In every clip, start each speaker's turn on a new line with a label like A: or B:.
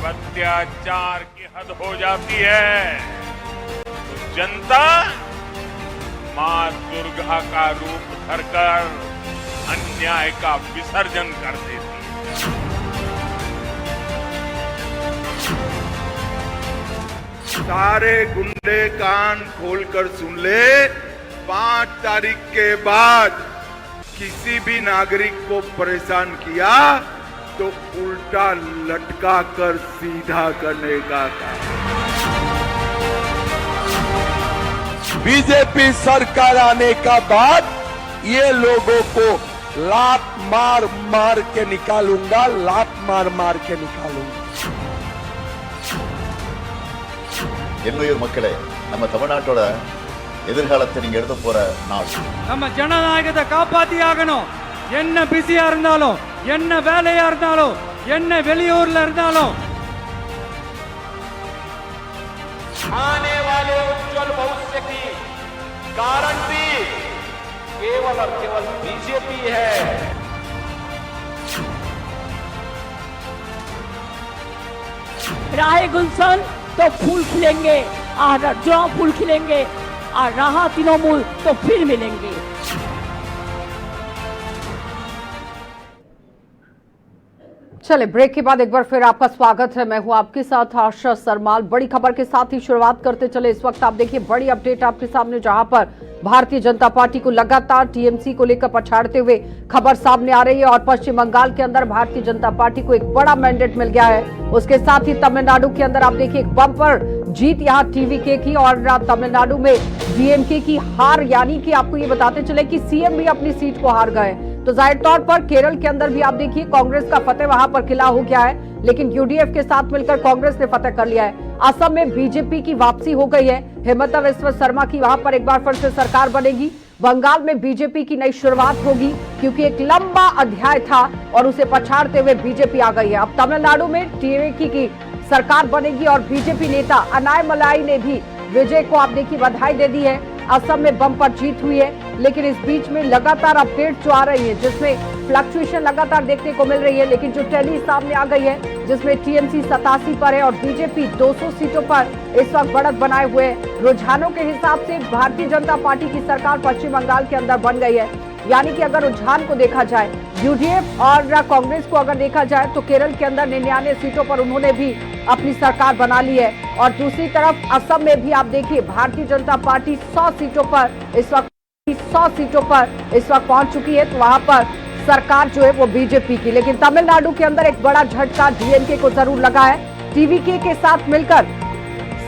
A: जब अत्याचार की हद हो जाती है तो जनता मां दुर्गा का रूप धरकर अन्याय का विसर्जन कर देती है।
B: सारे गुंडे कान खोलकर सुन ले, 5 तारीख के बाद किसी भी नागरिक को परेशान किया तो उल्टा लटका कर सीधा करने का काम।
C: बीजेपी सरकार आने का बाद ये लोगों को लात मार मार के निकालूंगा, लात मार मार के निकालूंगा।
D: என்னுயிர் மக்களே, நம்ம தமிழ்நாட்டோட எதிர்காலத்தை நீங்க எடுத்து போற நாள்.
E: நம்ம ஜனநாயகத்தை காப்பாத்தி ஆகணும். என்ன பிஸியா இருந்தாலும், என்ன வேலையா இருந்தாலும், என்ன வெளியூர்ல இருந்தாலும்
F: आने वाले उज्जवल भविष्य की गारंटी केवल और केवल बीजेपी है।
G: राहे गुलशन तो फूल खिलेंगे और जो फूल खिलेंगे और रहा तृणमूल तो फिर मिलेंगे।
H: चले ब्रेक के बाद एक बार फिर आपका स्वागत है। मैं हूं आपके साथ आशा सरमाल। बड़ी खबर के साथ ही शुरुआत करते चले। इस वक्त आप देखिए बड़ी अपडेट आपके सामने, जहां पर भारतीय जनता पार्टी को लगातार टीएमसी को लेकर पछाड़ते हुए खबर सामने आ रही है और पश्चिम बंगाल के अंदर भारतीय जनता पार्टी को एक बड़ा मैंडेट मिल गया है। उसके साथ ही तमिलनाडु के अंदर आप देखिए एक बम्पर जीत यहाँ टीवीके की और तमिलनाडु में डीएमके की हार, यानी कि आपको ये बताते चले कि सीएम भी अपनी सीट को हार गए। तो जाहिर तौर पर केरल के अंदर भी आप देखिए कांग्रेस का फतेह वहां पर किला हो गया है, लेकिन यूडीएफ के साथ मिलकर कांग्रेस ने फतेह कर लिया है। असम में बीजेपी की वापसी हो गई है। हेमंत बिस्वा शर्मा की वहां पर एक बार फिर से सरकार बनेगी। बंगाल में बीजेपी की नई शुरुआत होगी, क्योंकि एक लंबा अध्याय था और उसे पछाड़ते हुए बीजेपी आ गई है। अब तमिलनाडु में टीवीके की सरकार बनेगी और बीजेपी नेता अनायमलाई ने भी विजय को आप देखिए बधाई दे दी है। असम में बम्पर जीत हुई है, लेकिन इस बीच में लगातार अपडेट जो आ रही है, जिसमें फ्लक्चुएशन लगातार देखने को मिल रही है, लेकिन जो टैली सामने आ गई है, जिसमें टीएमसी 87 पर है और बीजेपी 200 सीटों पर इस वक्त बढ़त बनाए हुए है। रुझानों के हिसाब से भारतीय जनता पार्टी की सरकार पश्चिम बंगाल के अंदर बन गई है, यानी कि अगर रुझान को देखा जाए, यूडीएफ और कांग्रेस को अगर देखा जाए, तो केरल के अंदर 99 सीटों पर उन्होंने भी अपनी सरकार बना ली है और दूसरी तरफ असम में भी आप देखिए भारतीय जनता पार्टी 100 सीटों पर इस वक्त पहुंच चुकी है। तो वहां पर सरकार जो है वो बीजेपी की, लेकिन तमिलनाडु के अंदर एक बड़ा झटका डीएमके को जरूर लगा है। टीवीके के साथ मिलकर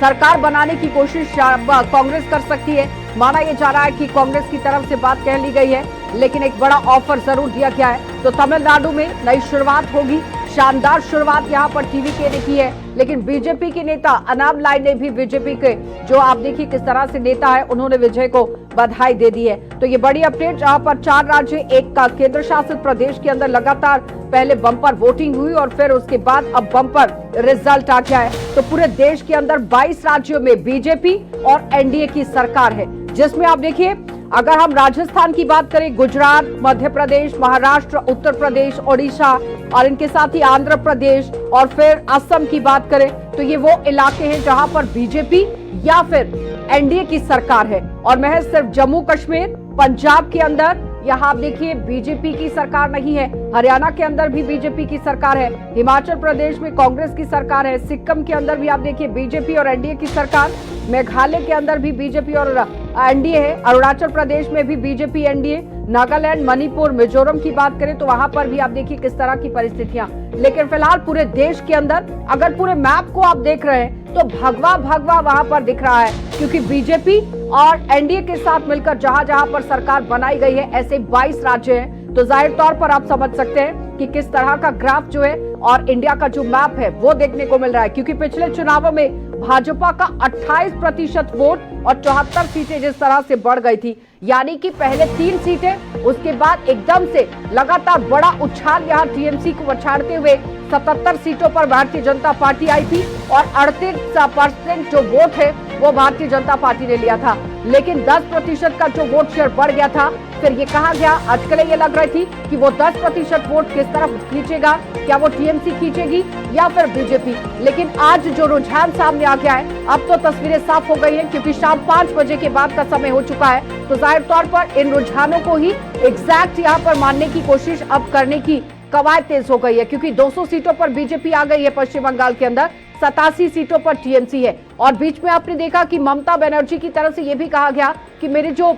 H: सरकार बनाने की कोशिश कांग्रेस कर सकती है। माना यह जा रहा है कि कांग्रेस की तरफ से बात कह ली गई है, लेकिन एक बड़ा ऑफर जरूर दिया गया है। तो तमिलनाडु में नई शुरुआत होगी, शानदार शुरुआत यहां पर टीवीके ने की है, लेकिन बीजेपी के नेता अनामलाई ने भी बीजेपी के जो आप देखिए किस तरह से नेता है, उन्होंने विजय को बधाई दे दी है। तो ये बड़ी अपडेट, जहां पर 4 राज्य, एक का केंद्र शासित प्रदेश के अंदर लगातार पहले बम्पर वोटिंग हुई और फिर उसके बाद अब बम्पर रिजल्ट आ गया है। तो पूरे देश के अंदर 22 राज्यों में बीजेपी और एनडीए की सरकार है, जिसमें आप देखिए अगर हम राजस्थान की बात करें, गुजरात, मध्य प्रदेश, महाराष्ट्र, उत्तर प्रदेश, ओडिशा और इनके साथ ही आंध्र प्रदेश और फिर असम की बात करें, तो ये वो इलाके हैं जहां पर बीजेपी या फिर एनडीए की सरकार है। और महज सिर्फ जम्मू कश्मीर, पंजाब के अंदर यहाँ आप देखिए बीजेपी की सरकार नहीं है। हरियाणा के अंदर भी बीजेपी की सरकार है। हिमाचल प्रदेश में कांग्रेस की सरकार है। सिक्किम के अंदर भी आप देखिए बीजेपी और एनडीए की सरकार। मेघालय के अंदर भी बीजेपी और एनडीए है। अरुणाचल प्रदेश में भी बीजेपी एनडीए। नागालैंड, मणिपुर, मिजोरम की बात करें तो वहां पर भी आप देखिए किस तरह की परिस्थितियां। लेकिन फिलहाल पूरे देश के अंदर अगर पूरे मैप को आप देख रहे हैं तो भगवा भगवा वहां पर दिख रहा है, क्योंकि बीजेपी और एनडीए के साथ मिलकर जहां जहां पर सरकार बनाई गई है, ऐसे 22 राज्य हैं। तो जाहिर तौर पर आप समझ सकते हैं कि किस तरह का ग्राफ जो है और इंडिया का जो मैप है वो देखने को मिल रहा है, क्योंकि पिछले चुनावों में भाजपा का 28% वोट और 74 सीटें जिस तरह से बढ़ गई थी, यानी कि पहले 3 सीटें, उसके बाद एकदम से लगातार बड़ा उछाल यहाँ टीएमसी को पछाड़ते हुए 77 सीटों पर भारतीय जनता पार्टी आई थी और 38% जो वोट है वो भारतीय जनता पार्टी ने लिया था। लेकिन 10% का जो वोट शेयर बढ़ गया था, फिर ये कहा गया, अटकलें ये लग रही थी कि वो 10% वोट किस तरफ खींचेगा, क्या वो टीएमसी खींचेगी या फिर बीजेपी। लेकिन आज जो रुझान सामने आ गया है, अब तो तस्वीरें साफ हो गई हैं, क्योंकि शाम 5 बजे के बाद का समय हो चुका है। तो जाहिर तौर पर इन रुझानों को ही एग्जैक्ट यहाँ पर मानने की कोशिश अब करने की कवायद तेज हो गई है, क्योंकि 200 सीटों पर बीजेपी आ गई है पश्चिम बंगाल के अंदर, 87 सीटों पर टीएमसी है। और बीच में आपने देखा कि ममता बनर्जी की तरफ से यह भी कहा गया कि मेरे जो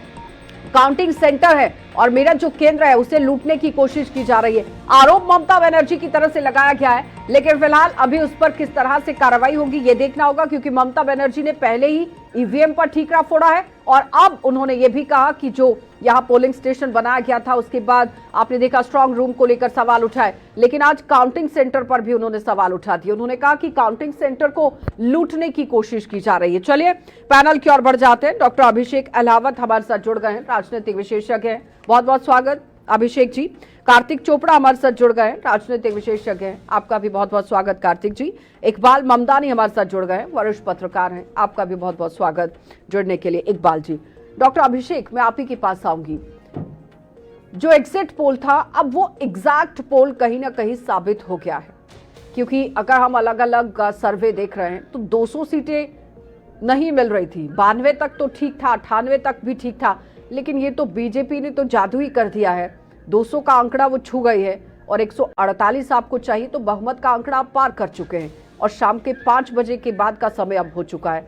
H: काउंटिंग सेंटर है और मेरा जो केंद्र है उसे लूटने की कोशिश की जा रही है। आरोप ममता बनर्जी की तरफ से लगाया गया है, लेकिन फिलहाल अभी उस पर किस तरह से कार्रवाई होगी ये देखना होगा, क्योंकि ममता बनर्जी ने पहले ही ईवीएम पर ठीकरा फोड़ा है और अब उन्होंने ये भी कहा कि जो यहाँ पोलिंग स्टेशन बनाया गया था उसके बाद आपने देखा स्ट्रांग रूम को लेकर सवाल उठाए, लेकिन आज काउंटिंग सेंटर पर भी उन्होंने सवाल उठा दिए। उन्होंने कहा कि काउंटिंग सेंटर को लूटने की कोशिश की जा रही है। चलिए पैनल की ओर बढ़ जाते हैं। डॉक्टर अभिषेक अहलावत हमारे साथ जुड़ गए हैं, राजनीतिक विशेषज्ञ हैं। बहुत बहुत स्वागत अभिषेक जी। कार्तिक चोपड़ा हमारे साथ जुड़ गए, राजनीतिक विशेषज्ञ हैं, आपका भी बहुत बहुत स्वागत कार्तिक जी। इकबाल ममदानी हमारे साथ जुड़ गए, वरिष्ठ पत्रकार हैं, आपका भी बहुत बहुत स्वागत जुड़ने के लिए इकबाल जी। डॉक्टर अभिषेक, मैं आप ही के पास आऊंगी। जो एग्जिट पोल था, अब वो एग्जैक्ट पोल कहीं ना कहीं साबित हो गया है, क्योंकि अगर हम अलग अलग सर्वे देख रहे हैं तो 200 सीटें नहीं मिल रही थी, 92 तक तो ठीक था, 98 तक भी ठीक था, लेकिन ये तो बीजेपी ने तो जादू ही कर दिया है। 200 का आंकड़ा वो छू गई है और 148 आपको चाहिए, तो बहुमत का आंकड़ा आप पार कर चुके हैं और शाम के 5 बजे के बाद का समय अब हो चुका है।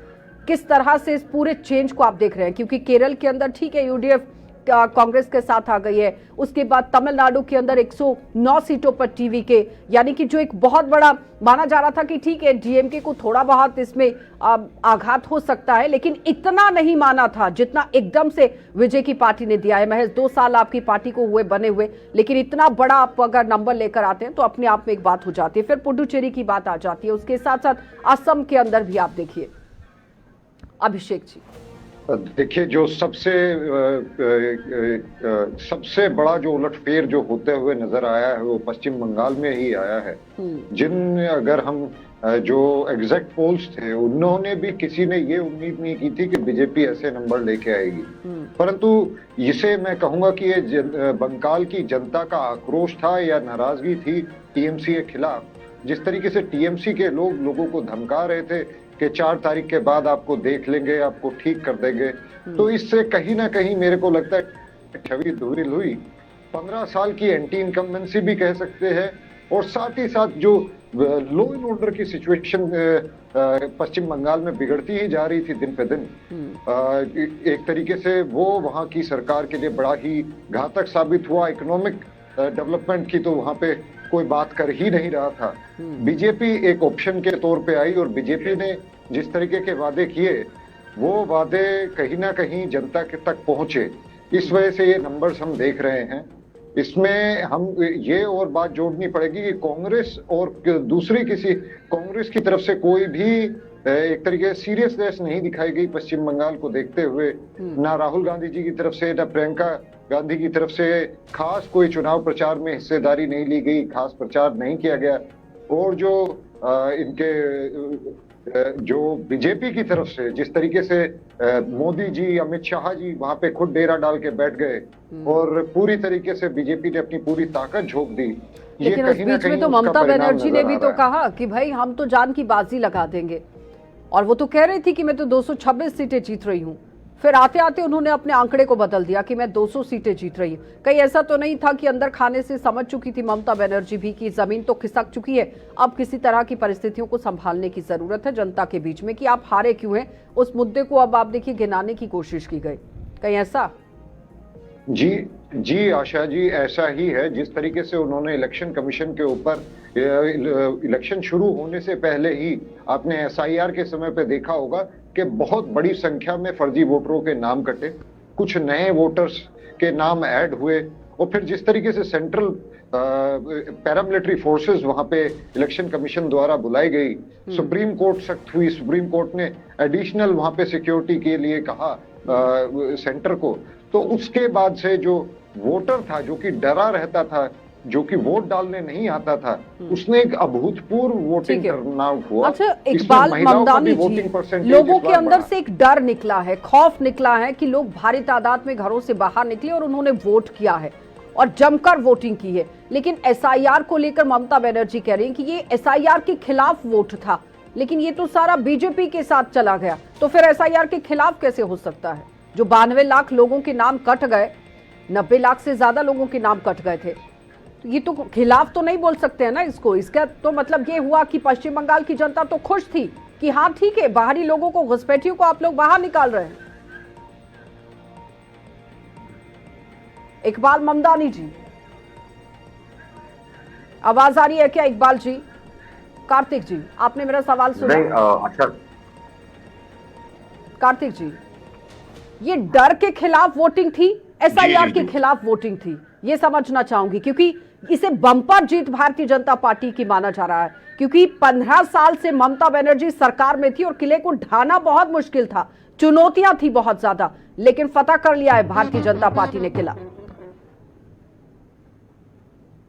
H: किस तरह से इस पूरे चेंज को आप देख रहे हैं, क्योंकि केरल के अंदर ठीक है यूडीएफ कांग्रेस के साथ आ गई है, उसके बाद तमिलनाडु के अंदर 109 सीटों पर टीवी के, यानी कि जो एक बहुत बड़ा माना जा रहा था कि ठीक है डीएमके को थोड़ा बहुत इसमें आघात हो सकता है, लेकिन इतना नहीं माना था जितना एकदम से विजय की पार्टी ने दिया है। महज 2 साल आपकी पार्टी को हुए बने हुए, लेकिन इतना बड़ा आप अगर नंबर लेकर आते हैं तो अपने आप में एक बात हो जाती है। फिर पुडुचेरी की बात आ जाती है, उसके साथ साथ असम के अंदर भी आप देखिए। अभिषेक जी
I: देखिए, जो सबसे बड़ा जो उलटफेर जो होते हुए नजर आया है वो पश्चिम बंगाल में ही आया है। जिन अगर हम जो एग्जैक्ट पोल्स थे उन्होंने भी किसी ने ये उम्मीद नहीं की थी कि बीजेपी ऐसे नंबर लेके आएगी, परंतु इसे मैं कहूंगा कि ये बंगाल की जनता का आक्रोश था या नाराजगी थी टीएमसी के खिलाफ। जिस तरीके से टीएमसी के लोगों को धमका रहे थे कि 4 तारीख के बाद आपको देख लेंगे, आपको ठीक कर देंगे, तो इससे कहीं ना कहीं मेरे को लगता है छवि धूमिल हुई। 15 साल की एंटी इनकम्बेंसी भी कह सकते हैं, और साथ ही साथ जो लॉ एंड ऑर्डर की सिचुएशन पश्चिम बंगाल में बिगड़ती ही जा रही थी दिन पे दिन, एक तरीके से वो वहां की सरकार के लिए बड़ा ही घातक साबित हुआ। इकोनॉमिक डेवलपमेंट की तो वहां पे कोई बात कर ही नहीं रहा था। बीजेपी एक ऑप्शन के तौर पे आई और बीजेपी ने जिस तरीके के वादे किए वो वादे कहीं ना कहीं जनता के तक पहुंचे, इस वजह से ये नंबर्स हम देख रहे हैं। इसमें हम ये और बात जोड़नी पड़ेगी कि कांग्रेस और दूसरी किसी कांग्रेस की तरफ से कोई भी एक तरीके से सीरियसनेस नहीं दिखाई गई पश्चिम बंगाल को देखते हुए। ना राहुल गांधी जी की तरफ से ना प्रियंका गांधी की तरफ से खास कोई चुनाव प्रचार में हिस्सेदारी नहीं ली गई, खास प्रचार नहीं किया गया। और जो इनके जो बीजेपी की तरफ से जिस तरीके से मोदी जी, अमित शाह जी वहां पे खुद डेरा डाल के बैठ गए और पूरी तरीके से बीजेपी ने अपनी पूरी ताकत झोंक दी।
H: लेकिन उस बीच में तो ममता बनर्जी ने भी तो कहा कि भाई हम तो जान की बाजी लगा देंगे, और वो तो कह रही थी कि मैं तो 226 सीटें जीत रही हूँ। फिर आते आते उन्होंने अपने आंकड़े को बदल दिया कि मैं 200 सीटें जीत रही हूँ। कहीं ऐसा तो नहीं था कि अंदर खाने से समझ चुकी थी ममता बनर्जी भी कि जमीन तो खिसक चुकी है, अब किसी तरह की परिस्थितियों को संभालने की जरूरत है जनता के बीच में, कि आप हारे क्यों हैं, उस मुद्दे को अब आप देखिए गिनाने की कोशिश की गई। कहीं ऐसा?
I: जी आशा जी, ऐसा ही है। जिस तरीके से उन्होंने इलेक्शन कमीशन के ऊपर इलेक्शन शुरू होने से पहले ही आपने एसआईआर के समय पे देखा होगा कि बहुत बड़ी संख्या में फर्जी वोटरों के नाम कटे, कुछ नए वोटर्स के नाम ऐड हुए, और फिर जिस तरीके से सेंट्रल पैरामिलिट्री फोर्सेस वहां पे इलेक्शन कमीशन द्वारा बुलाई गई, सुप्रीम कोर्ट सख्त हुई, सुप्रीम कोर्ट ने एडिशनल वहां पे सिक्योरिटी के लिए कहा सेंटर को, तो उसके बाद से जो वोटर था जो कि डरा रहता था जो कि वोट डालने नहीं आता था, उसने एक अभूतपूर्व वोटिंग टर्नआउट हुआ।
H: अच्छा, इकबाल ममदानी जी, लोगों के अंदर से एक डर निकला है, खौफ निकला है कि लोग भारी तादाद में घरों से बाहर निकले और उन्होंने वोट किया है और जमकर वोटिंग की है। लेकिन एसआईआर को लेकर ममता बनर्जी कह रही हैं कि ये एसआईआर के खिलाफ वोट था, लेकिन ये तो सारा बीजेपी के साथ चला गया, तो फिर एसआईआर के खिलाफ कैसे हो सकता है? जो 92 लाख लोगों के नाम कट गए, 90 लाख से ज्यादा लोगों के नाम कट गए थे, तो ये तो खिलाफ तो नहीं बोल सकते हैं ना इसको। इसका तो मतलब ये हुआ कि पश्चिम बंगाल की जनता तो खुश थी कि हाँ ठीक है, बाहरी लोगों को, घुसपैठियों को आप लोग बाहर निकाल रहे हैं। इकबाल ममदानी जी, आवाज आ रही है क्या इकबाल जी? कार्तिक जी, आपने मेरा सवाल सुना?
I: अच्छा
H: कार्तिक जी, ये डर के खिलाफ वोटिंग थी, एसआईआर के खिलाफ वोटिंग थी, ये समझना चाहूंगी, क्योंकि इसे बम्पर जीत भारतीय जनता पार्टी की माना जा रहा है, क्योंकि 15 साल से ममता बनर्जी सरकार में थी और किले को ढाना बहुत मुश्किल था, चुनौतियां थी बहुत ज्यादा, लेकिन फतह कर लिया है भारतीय जनता पार्टी ने किला।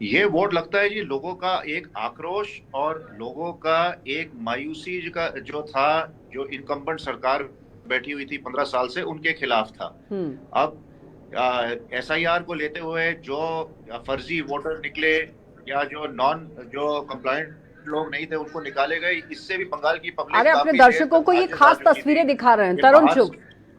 J: ये वोट लगता है जी लोगों का एक आक्रोश और लोगों का एक मायूसी का जो था, जो इनकम्बेंट सरकार बैठी हुई थी 15 साल से, उनके खिलाफ था। अब एसआईआर को लेते हुए जो फर्जी वोटर निकले या जो कंप्लायंट लोग नहीं थे उनको निकाले गए, इससे भी बंगाल की पब्लिक,
H: अरे अपने दर्शकों को ये खास तस्वीरें दिखा रहे हैं, तरुण चुग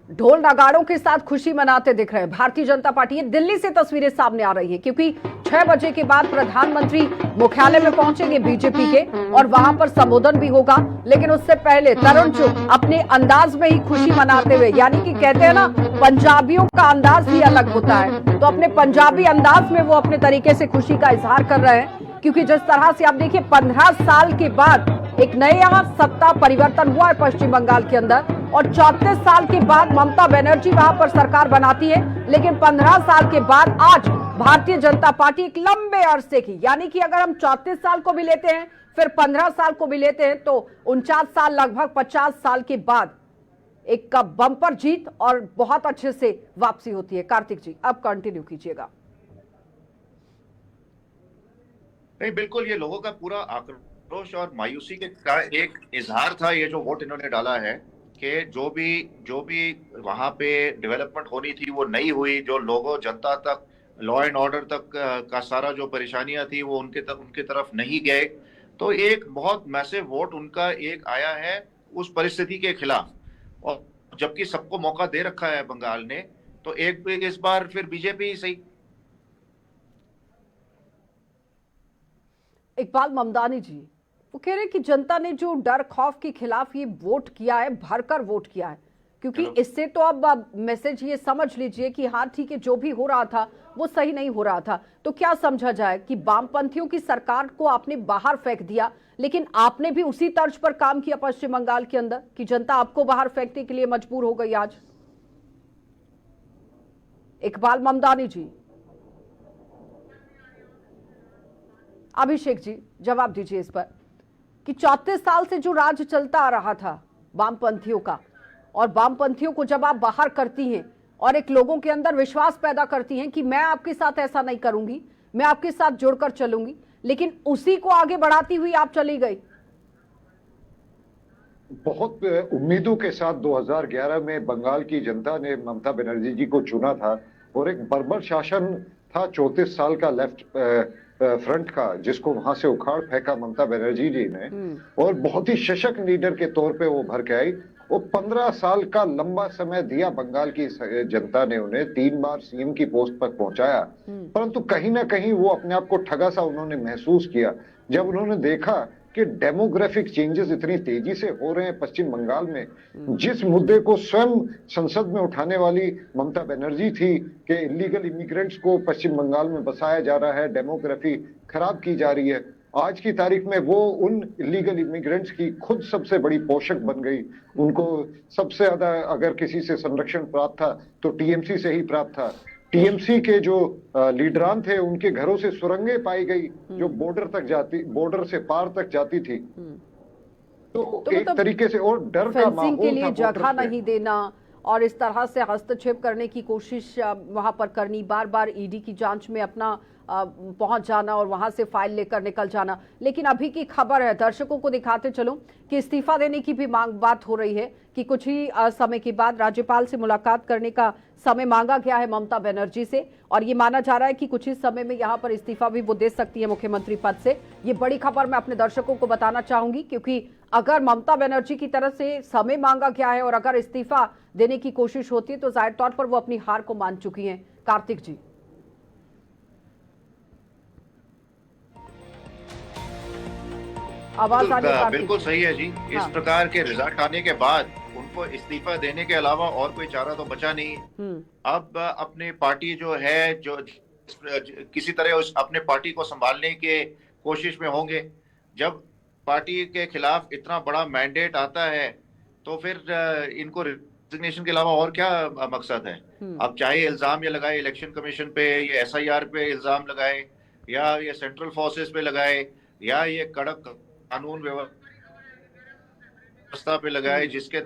H: ढोल नगाड़ों के साथ खुशी मनाते दिख रहे हैं भारतीय जनता पार्टी। ये दिल्ली से तस्वीरें सामने आ रही है, क्योंकि 6 बजे के बाद प्रधानमंत्री मुख्यालय में पहुंचेंगे बीजेपी के और वहां पर संबोधन भी होगा, लेकिन उससे पहले तरुण चुग अपने अंदाज में ही खुशी मनाते हुए, यानी कि कहते हैं ना पंजाबियों का अंदाज ही अलग होता है, तो अपने पंजाबी अंदाज में वो अपने तरीके से खुशी का इजहार कर रहे हैं। क्योंकि जिस तरह से आप देखिए 15 साल के बाद एक नया सत्ता परिवर्तन हुआ है पश्चिम बंगाल के अंदर, और 34 साल के बाद ममता बनर्जी वहां पर सरकार बनाती है, लेकिन 15 साल के बाद आज भारतीय जनता पार्टी एक लंबे अरसे की, यानी कि अगर हम 34 साल को भी लेते हैं फिर 15 साल को भी लेते हैं तो 49 साल, लगभग 50 साल के बाद एक बम्पर जीत और बहुत अच्छे से वापसी होती है। कार्तिक जी अब कंटिन्यू कीजिएगा।
J: नहीं, बिल्कुल ये लोगों का पूरा आक्रोश और मायूसी का एक इजहार था, ये जो वोट इन्होंने डाला है, कि जो भी वहां पे डेवलपमेंट होनी थी वो नहीं हुई, जो लोगों जनता तक, लॉ एंड ऑर्डर तक का सारा जो परेशानियां थी वो उनके तरफ नहीं गए, तो एक बहुत मैसिव वोट उनका एक आया है उस परिस्थिति के खिलाफ। और जबकि सबको मौका दे रखा है बंगाल ने, तो एक इस बार फिर बीजेपी ही सही।
H: इकबाल ममदानी जी, वो कह रहे हैं कि जनता ने जो डर खौफ के खिलाफ ये वोट किया है, भरकर वोट किया है, क्योंकि इससे तो अब मैसेज ये समझ लीजिए कि हाँ ठीक है, जो भी हो रहा था वो सही नहीं हो रहा था। तो क्या समझा जाए कि वामपंथियों की सरकार को आपने बाहर फेंक दिया, लेकिन आपने भी उसी तर्ज पर काम किया पश्चिम बंगाल के अंदर कि जनता आपको बाहर फेंकने के लिए मजबूर हो गई आज? इकबाल ममदानी जी, अभिषेक जी जवाब दीजिए इस पर कि 34 साल से जो राज चलता आ रहा था वामपंथियों का, और वामपंथियों को जब आप बाहर करती हैं और एक लोगों के अंदर विश्वास पैदा करती हैं कि मैं आपके साथ ऐसा नहीं करूंगी, मैं आपके साथ जुड़कर चलूंगी, लेकिन उसी को आगे बढ़ाती हुई आप चली गई।
I: बहुत उम्मीदों के साथ 2011 में बंगाल की जनता ने ममता बनर्जी जी को चुना था, और एक बर्बर शासन था 34 साल का लेफ्ट फ्रंट का, जिसको वहां से उखाड़ फेंका ममता बनर्जी जी ने, और बहुत ही सशक्त लीडर के तौर पे वो भर के आई। वो 15 साल का लंबा समय दिया बंगाल की जनता ने उन्हें, 3 बार सीएम की पोस्ट पर पहुंचाया, परंतु कहीं ना कहीं वो अपने आप को ठगा सा उन्होंने महसूस किया जब उन्होंने देखा कि डेमोग्राफिक चेंजेस इतनी तेजी से हो रहे हैं पश्चिम बंगाल में। जिस मुद्दे को स्वयं संसद में उठाने वाली ममता बनर्जी थी कि इलीगल इमिग्रेंट्स को पश्चिम बंगाल में बसाया जा रहा है, डेमोग्राफी खराब की जा रही है, आज की तारीख में वो उन इलीगल इमिग्रेंट्स की खुद सबसे बड़ी पोषक बन गई। उनको सबसे ज्यादा अगर किसी से संरक्षण प्राप्त था तो टीएमसी से ही प्राप्त था। टीएमसी के जो लीडरान थे उनके घरों से सुरंगें पाई गई जो बॉर्डर से पार तक जाती थी। तो एक तरीके से और डर का माहौल
H: के लिए जगह नहीं देना और इस तरह से हस्तक्षेप करने की कोशिश वहां पर करनी, बार बार ईडी की जांच में अपना पहुंच जाना और वहां से फाइल लेकर निकल जाना। लेकिन अभी की खबर है, दर्शकों को दिखाते चलूं कि इस्तीफा देने की भी बात हो रही है कि कुछ ही समय के बाद राज्यपाल से मुलाकात करने का समय मांगा गया है ममता बनर्जी से, और ये माना जा रहा है कि कुछ ही समय में यहां पर इस्तीफा भी वो दे सकती है मुख्यमंत्री पद से। ये बड़ी खबर मैं अपने दर्शकों को बताना चाहूंगी, क्योंकि अगर ममता बनर्जी की तरफ से समय मांगा गया है और अगर इस्तीफा देने की कोशिश होती है तो जाहिर तौर पर वो अपनी हार को मान चुकी हैं। कार्तिक जी, आवाज आ रही है?
J: बिल्कुल सही है जी। इस प्रकार के रिजल्ट आने के बाद उनको इस्तीफा देने के अलावा और कोई चारा तो बचा नहीं। अब अपनी पार्टी जो है, जो किसी तरह अपने पार्टी को संभालने के कोशिश में होंगे। जब पार्टी के खिलाफ इतना बड़ा मैंडेट आता है तो फिर इनको रिजिग्नेशन के अलावा और क्या मकसद है? अब चाहे इल्जाम ये लगाए इलेक्शन कमीशन पे, ये SIR पे इल्जाम लगाए, या ये सेंट्रल फोर्सेस पे लगाए, या ये कड़क कानून व्यवस्था पे लगाए जिसके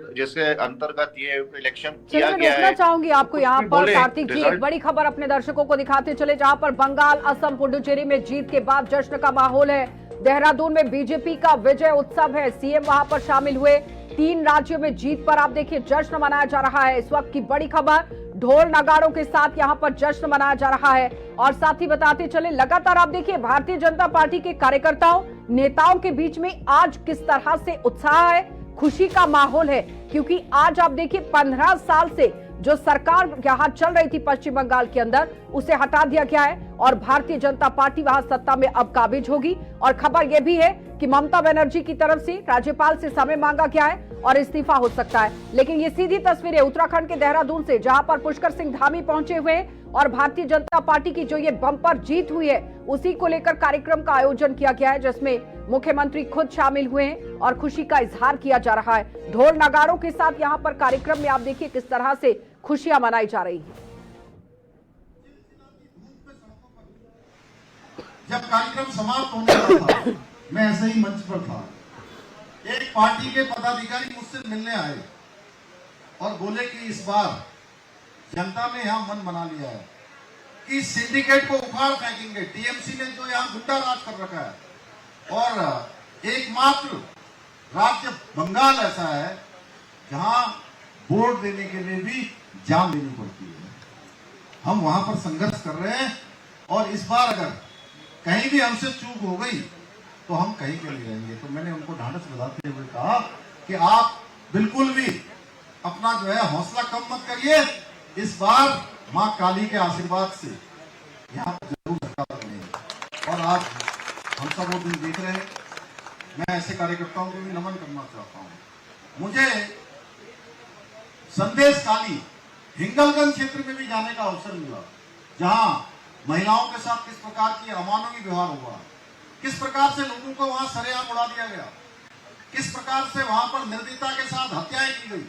J: अंतर्गत ये इलेक्शन किया गया है।
H: रोकना चाहूंगी आपको यहाँ पर कार्तिक जी, एक बड़ी खबर अपने दर्शकों को दिखाते चले, जहाँ पर बंगाल, असम, पुडुचेरी में जीत के बाद जश्न का माहौल है। देहरादून में बीजेपी का विजय उत्सव है, सीएम वहां पर शामिल हुए। 3 राज्यों में जीत पर आप देखिए जश्न मनाया जा रहा है। इस वक्त की बड़ी खबर, ढोल नगाड़ों के साथ यहां पर जश्न मनाया जा रहा है। और साथ ही बताते चले, लगातार आप देखिए भारतीय जनता पार्टी के कार्यकर्ताओं, नेताओं के बीच में आज किस तरह से उत्साह है, खुशी का माहौल है, क्योंकि आज आप देखिए 15 साल से जो सरकार यहां चल रही थी पश्चिम बंगाल के अंदर, उसे हटा दिया गया है और भारतीय जनता पार्टी वहां सत्ता में अब काबिज होगी। और खबर यह भी है कि ममता बनर्जी की तरफ से राज्यपाल से समय मांगा गया है और इस्तीफा हो सकता है। लेकिन ये सीधी तस्वीरें उत्तराखंड के देहरादून से, जहां पर पुष्कर सिंह धामी पहुंचे हुए हैं और भारतीय जनता पार्टी की जो ये बम्पर जीत हुई है उसी को लेकर कार्यक्रम का आयोजन किया गया है, जिसमें मुख्यमंत्री खुद शामिल हुए हैं और खुशी का इजहार किया जा रहा है। ढोल नगाड़ों के साथ यहाँ पर कार्यक्रम में आप देखिए किस तरह से खुशियां मनाई जा रही हैं।
K: जब कार्यक्रम समाप्त होने वाला था, मैं ऐसे ही मंच पर था, एक पार्टी के पदाधिकारी मुझसे मिलने आए और बोले कि इस बार जनता ने यहाँ मन बना लिया है कि सिंडिकेट को उखाड़ फेंकेंगे। टीएमसी ने जो यहाँ गुंडा राज कर रखा है, और एकमात्र राज्य बंगाल ऐसा है जहां वोट देने के लिए भी जान देनी पड़ती है। हम वहां पर संघर्ष कर रहे हैं और इस बार अगर कहीं भी हमसे चूक हो गई तो हम कहीं के लिए रहेंगे। तो मैंने उनको ढांढस बधाते हुए कहा कि आप बिल्कुल भी अपना जो है हौसला कम मत करिए। इस बार मां काली के आशीर्वाद से यहाँ पर जरूर सरकार बनेगी। और आज हम सब वो दिन देख रहे हैं। मैं ऐसे कार्यकर्ताओं को भी नमन करना चाहता हूँ। मुझे संदेश काली हिंगलगंज क्षेत्र में भी जाने का अवसर मिला, जहां महिलाओं के साथ किस प्रकार की अमानवीय व्यवहार हुआ, किस प्रकार से लोगों को वहां सरेआम उड़ा दिया गया, किस प्रकार से वहां पर निर्दयता के साथ हत्याएं की गई।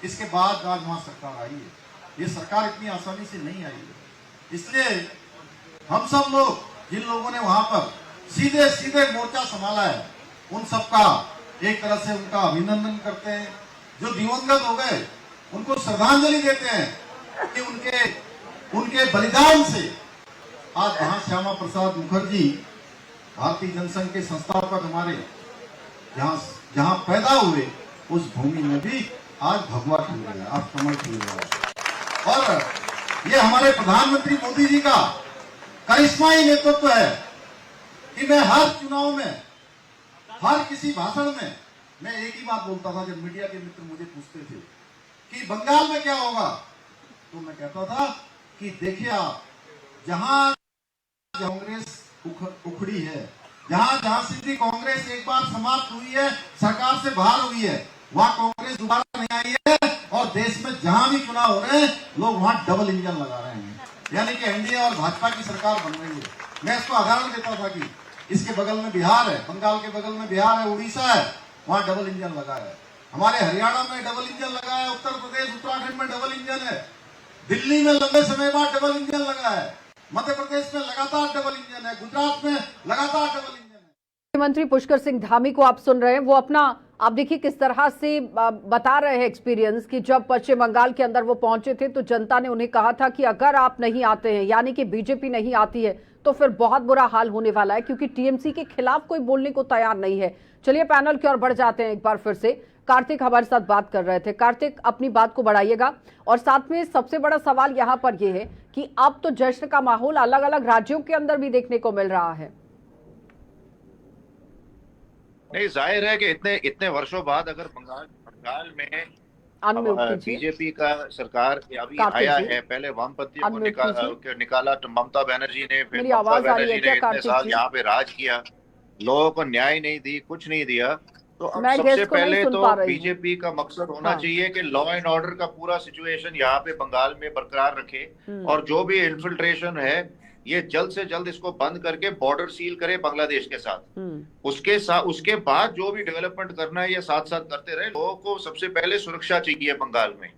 K: इसके बाद आज वहां सरकार आई है। ये सरकार इतनी आसानी से नहीं आई है। इसलिए हम सब लोग, जिन लोगों ने वहां पर सीधे सीधे मोर्चा संभाला है, उन सबका एक तरह से उनका अभिनंदन करते हैं। जो दिवंगत हो गए उनको श्रद्धांजलि देते हैं कि उनके बलिदान से आज वहां श्यामा प्रसाद मुखर्जी, भारतीय जनसंघ के संस्थापक, हमारे जहां पैदा हुए, उस भूमि में भी आज भगवा खिल रहा है, आज कमल खिल रहा है। और ये हमारे प्रधानमंत्री मोदी जी का करिश्माई नेतृत्व है कि मैं हर चुनाव में, हर किसी भाषण में मैं एक ही बात बोलता था। जब मीडिया के मित्र मुझे पूछते थे कि बंगाल में क्या होगा, तो मैं कहता था कि देखिए आप, जहां कांग्रेस उखड़ी है, जहां सिद्धि कांग्रेस एक बार समाप्त हुई है, सरकार से बाहर हुई है, वहां कांग्रेस दोबारा नहीं आई है। और देश में जहां भी चुनाव हो रहे हैं, लोग वहां डबल इंजन लगा रहे हैं, यानी कि एनडीए और भाजपा की सरकार बन रही है। मैं इसको उदाहरण देता था कि इसके बगल में बिहार है, बंगाल के बगल में बिहार है, उड़ीसा है, वहां डबल इंजन लगा है। हमारे हरियाणा में डबल इंजन लगा है, उत्तर प्रदेश, उत्तराखंड में डबल इंजन है, दिल्ली में लंबे समय बाद डबल इंजन लगा है, मध्य प्रदेश में लगातार डबल इंजन है, गुजरात में लगातार डबल इंजन है।
H: मुख्यमंत्री पुष्कर सिंह धामी को आप सुन रहे हैं, वो अपना आप देखिए किस तरह से बता रहे हैं एक्सपीरियंस कि जब पश्चिम बंगाल के अंदर वो पहुंचे थे तो जनता ने उन्हें कहा था कि अगर आप नहीं आते हैं, यानी कि बीजेपी नहीं आती है, तो फिर बहुत बुरा हाल होने वाला है, क्योंकि टीएमसी के खिलाफ कोई बोलने को तैयार नहीं है। चलिए पैनल की ओर बढ़ जाते हैं एक बार फिर से। कार्तिक हमारे साथ बात कर रहे थे। कार्तिक, अपनी बात को बढ़ाइएगा। और साथ में सबसे बड़ा सवाल यहाँ पर यह है कि अब तो जश्न का माहौल अलग अलग राज्यों के अंदर भी देखने को मिल रहा है।
J: नहीं, जाहिर है कि इतने वर्षों बाद अगर बंगाल में बीजेपी का सरकार अभी आया है, पहले वामपंथियों को निकाला तो ममता बनर्जी ने, फिर ममता बनर्जी ने इतने साल यहाँ पे राज किया, लोगों को न्याय नहीं दी, कुछ नहीं दिया। तो अब सबसे पहले तो बीजेपी का मकसद होना चाहिए कि लॉ एंड ऑर्डर का पूरा सिचुएशन यहाँ पे बंगाल में बरकरार रखे, और जो भी इन्फिल्ट्रेशन है ये जल्द से जल्द इसको बंद करके बॉर्डर सील करे बांग्लादेश के साथ। उसके बाद जो भी डेवलपमेंट करना है ये साथ साथ करते रहे। लोगों को सबसे पहले सुरक्षा चाहिए बंगाल में,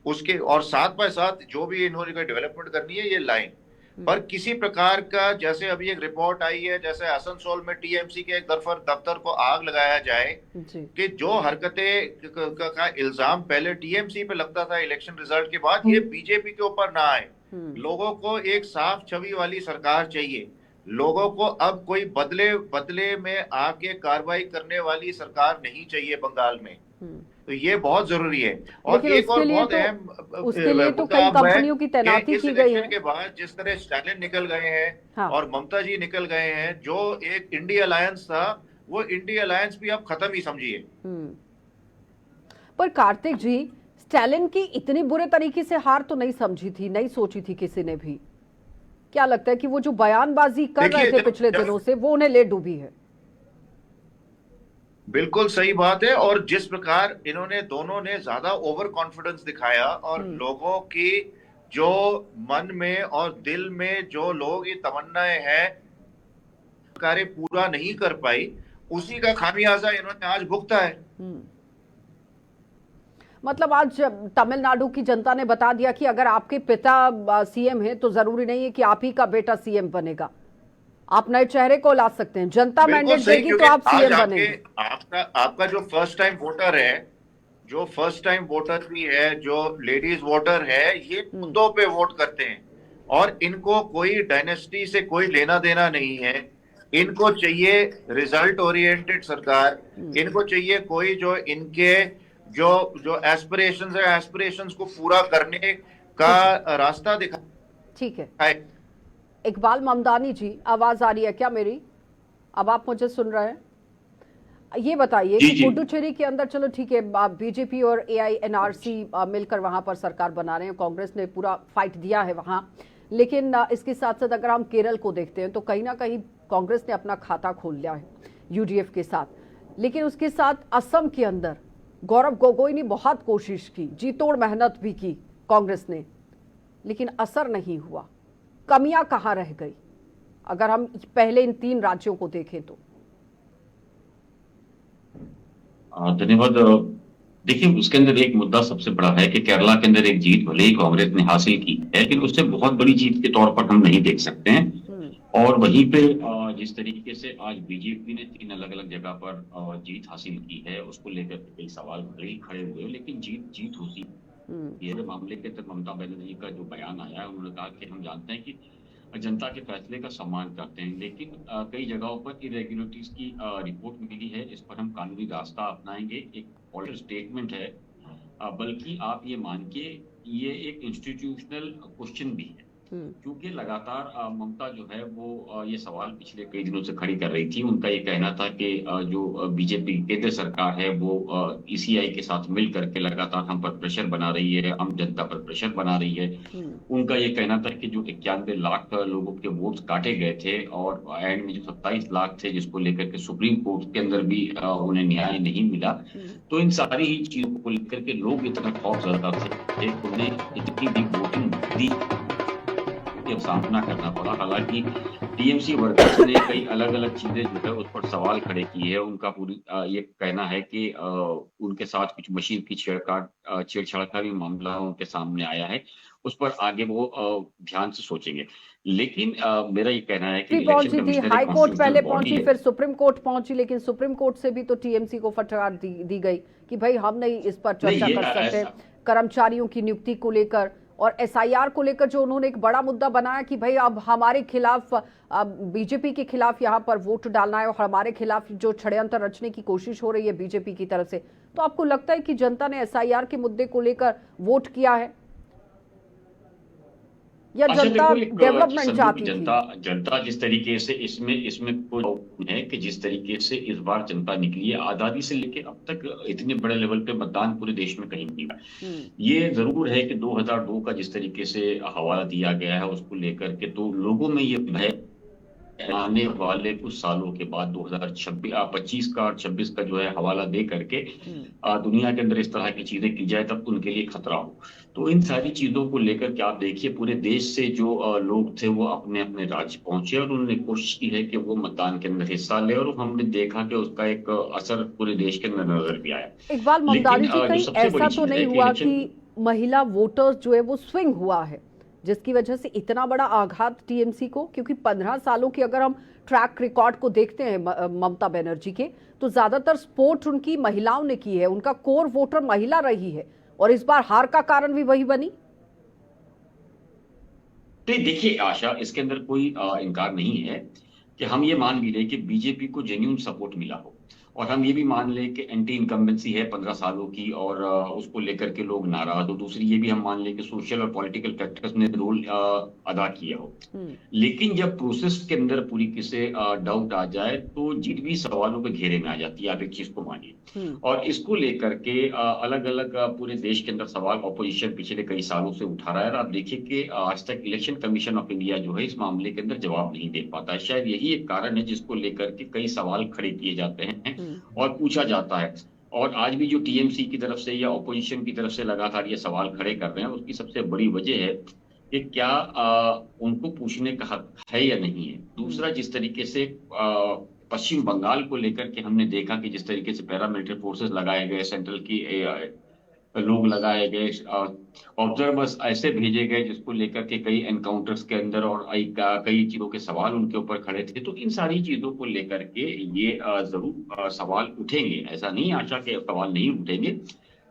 J: उसके और साथ बाय साथ जो भी इन्होंने डेवलपमेंट करनी है ये लाइन पर किसी प्रकार का, जैसे अभी एक रिपोर्ट आई है जैसे आसनसोल में टीएमसी के एक दफ्तर को आग लगाया जाए, कि जो हरकतें का इल्जाम पहले टीएमसी पे लगता था इलेक्शन रिजल्ट के बाद, ये बीजेपी के ऊपर ना आए। लोगों को एक साफ छवि वाली सरकार चाहिए। लोगों को अब कोई बदले में आके कार्रवाई करने वाली सरकार नहीं चाहिए बंगाल में। तो ये बहुत जरूरी है। और एक और बहुत अहम
H: उसके लिए तो कई कंपनियों की तैनाती की गई है।
J: के बाद जिस तरह स्टालिन निकल गए हैं और ममता जी निकल गए हैं, जो एक इंडिया अलायंस था वो इंडिया अलायंस भी अब खत्म ही समझिए।
H: पर कार्तिक जी, स्टालिन की इतनी बुरे तरीके से हार तो नहीं समझी थी, नहीं सोची थी किसी ने भी। क्या लगता है कि वो जो बयानबाजी कर रहे थे पिछले दिनों से, वो उन्हें ले डूबी है?
J: बिल्कुल सही बात है। और जिस प्रकार इन्होंने दोनों ने ज्यादा ओवर कॉन्फिडेंस दिखाया और लोगों की जो मन में और दिल में जो लोगों की तमन्नाएं हैं कार्य पूरा नहीं कर पाई, उसी का खामियाजा इन्होंने आज भुगता है।
H: मतलब आज तमिलनाडु की जनता ने बता दिया कि अगर आपके पिता सीएम हैं तो जरूरी नहीं है कि आप ही का बेटा सीएम बनेगा, आप नए चेहरे को ला सकते हैं। जनता मैंडेट देगी तो आप सीएम बनेंगे।
J: आपका जो फर्स्ट टाइम वोटर है, जो फर्स्ट टाइम वोटर भी है, जो लेडीज वोटर है, ये मुद्दों पे वोट करते हैं और इनको कोई डायनेस्टी से कोई लेना देना नहीं है। इनको चाहिए रिजल्ट ओरिएंटेड सरकार। इनको चाहिए कोई जो इनके जो एस्पिरेशंस है, एस्पिरेशंस को पूरा करने का रास्ता दिखा।
H: ठीक है, इकबाल ममदानी जी, आवाज आ रही है क्या मेरी? अब आप मुझे सुन रहे हैं? ये बताइए कि पुडुचेरी के अंदर, चलो ठीक है, बीजेपी और एआईएनआरसी मिलकर वहां पर सरकार बना रहे हैं, कांग्रेस ने पूरा फाइट दिया है वहां, लेकिन इसके साथ साथ अगर हम केरल को देखते हैं तो कहीं ना कहीं कांग्रेस ने अपना खाता खोल लिया है यूडीएफ के साथ। लेकिन उसके साथ असम के अंदर गौरव गोगोई ने बहुत कोशिश की, जी तोड़ मेहनत भी की कांग्रेस ने, लेकिन असर नहीं हुआ। कमियां कहां रह गई अगर हम पहले इन 3 राज्यों को देखें तो?
L: धन्यवाद। देखिए, उसके अंदर एक मुद्दा सबसे बड़ा है कि केरला के अंदर एक जीत भले ही कांग्रेस ने हासिल की है, लेकिन उससे बहुत बड़ी जीत के तौर पर हम नहीं देख सकते हैं। और वहीं पे जिस तरीके से आज बीजेपी ने 3 अलग अलग जगह पर जीत हासिल की है, उसको लेकर कई सवाल भले ही खड़े हुए, लेकिन जीत होती ये मामले के तहत ममता बनर्जी का जो बयान आया है, उन्होंने कहा कि हम जानते हैं कि जनता के फैसले का सम्मान करते हैं, लेकिन कई जगहों पर इरेगुलरिटीज की रिपोर्ट मिली है, इस पर हम कानूनी रास्ता अपनाएंगे। एक ऑर्डर स्टेटमेंट है, बल्कि आप ये मान के ये एक इंस्टीट्यूशनल क्वेश्चन भी है, क्योंकि लगातार ममता जो है वो ये सवाल पिछले कई दिनों से खड़ी कर रही थी। उनका ये कहना था कि जो बीजेपी केंद्र सरकार है वो ईसीआई के साथ मिल करके लगातार हम पर प्रेशर बना रही है, आम जनता पर प्रेशर बना रही है। उनका ये कहना था कि जो 91 लाख लोगों के वोट्स काटे गए थे और एंड में जो 27 लाख थे, जिसको लेकर के सुप्रीम कोर्ट के अंदर भी उन्हें न्याय नहीं मिला, तो इन सारी ही चीजों को लेकर के लोग इतना खौफजदा थे, उन्हें इतनी भी वोटिंग दी सामना करना पड़ा। हालांकि टीएमसी वर्कर्स ने कई अलग अलग चीजें जो है उस पर सवाल खड़े किए हैं। उनका पूरी ये कहना है कि उनके साथ कुछ मशीन की छेड़छाड़ का भी मामला उनके सामने आया है, उस पर आगे वो ध्यान से सोचेंगे। लेकिन मेरा ये कहना है कि
H: हाई कोर्ट पहले पहुंची, फिर सुप्रीम कोर्ट पहुंची, लेकिन सुप्रीम कोर्ट से भी तो टीएमसी को फटकार दी गई कि भाई हम नहीं इस पर चर्चा कर सकते। कर्मचारियों की नियुक्ति को लेकर और एसआईआर को लेकर जो उन्होंने एक बड़ा मुद्दा बनाया कि भाई अब हमारे खिलाफ, बीजेपी के खिलाफ यहाँ पर वोट डालना है और हमारे खिलाफ जो षड्यंत्र रचने की कोशिश हो रही है बीजेपी की तरफ से, तो आपको लगता है कि जनता ने एसआईआर के मुद्दे को लेकर वोट किया है या जनता डेवलपमेंट चाहती थी?
L: जनता जिस तरीके से इसमें कोई है कि जिस तरीके से इस बार जनता निकली है, आजादी से लेके अब तक इतने बड़े लेवल पे मतदान पूरे देश में कहीं नहीं हुआ। ये जरूर है कि 2002 का जिस तरीके से हवाला दिया गया है उसको लेकर के तो लोगों में ये भय आने वाले कुछ सालों के बाद 2025 का और 26 का जो है हवाला दे करके दुनिया के अंदर इस तरह की चीजें की जाए तब उनके लिए खतरा हो। तो इन सारी चीजों को लेकर के आप देखिए पूरे देश से जो लोग थे वो अपने अपने राज्य पहुंचे और उन्होंने कोशिश की है कि वो मतदान के अंदर हिस्सा ले और हमने देखा कि उसका एक असर पूरे देश के अंदर नजर भी आया।
H: इकबाल ममतानी जी, कहीं ऐसा तो नहीं हुआ कि महिला वोटर्स जो है वो स्विंग हुआ है जिसकी वजह से इतना बड़ा आघात टीएमसी को? क्योंकि 15 सालों की अगर हम ट्रैक रिकॉर्ड को देखते हैं ममता बनर्जी के, तो ज्यादातर सपोर्ट उनकी महिलाओं ने की है, उनका कोर वोटर महिला रही है और इस बार हार का कारण भी वही बनी।
L: तो देखिए आशा, इसके अंदर कोई इनकार नहीं है कि हम ये मान भी ले कि बीजेपी को जेन्युइन सपोर्ट मिला हो और हम ये भी मान ले कि एंटी इनकम्बेंसी है 15 सालों की और उसको लेकर के लोग नाराज हो। दूसरी ये भी हम मान ले कि सोशल और पॉलिटिकल फैक्टर्स ने रोल अदा किया हो। लेकिन जब प्रोसेस के अंदर पूरी किसी डाउट आ जाए तो जीत भी सवालों के घेरे में आ जाती है, आप एक चीज को मानिए। और इसको लेकर के अलग अलग पूरे देश के अंदर सवाल ऑपोजिशन पिछले कई सालों से उठा रहा है और आप देखिए कि आज तक इलेक्शन कमीशन ऑफ इंडिया जो है इस मामले के अंदर जवाब नहीं दे पाता है। शायद यही एक कारण है जिसको लेकर के कई सवाल खड़े किए जाते हैं और पूछा जाता है। और आज भी जो टीएमसी की तरफ से या ऑपोजिशन की तरफ से लगातार ये सवाल खड़े कर रहे हैं उसकी सबसे बड़ी वजह है कि क्या उनको पूछने का हक है या नहीं है। दूसरा, जिस तरीके से पश्चिम बंगाल को लेकर के हमने देखा कि जिस तरीके से पैरामिलिट्री फोर्सेस लगाए गए, सेंट्रल की लोग लगाए गए, ऑब्जर्वर्स ऐसे भेजे गए जिसको लेकर के कई एनकाउंटर्स के अंदर और कई चीजों के सवाल उनके ऊपर खड़े थे। तो इन सारी चीजों को लेकर के ये जरूर सवाल उठेंगे, ऐसा नहीं आशा के सवाल नहीं उठेंगे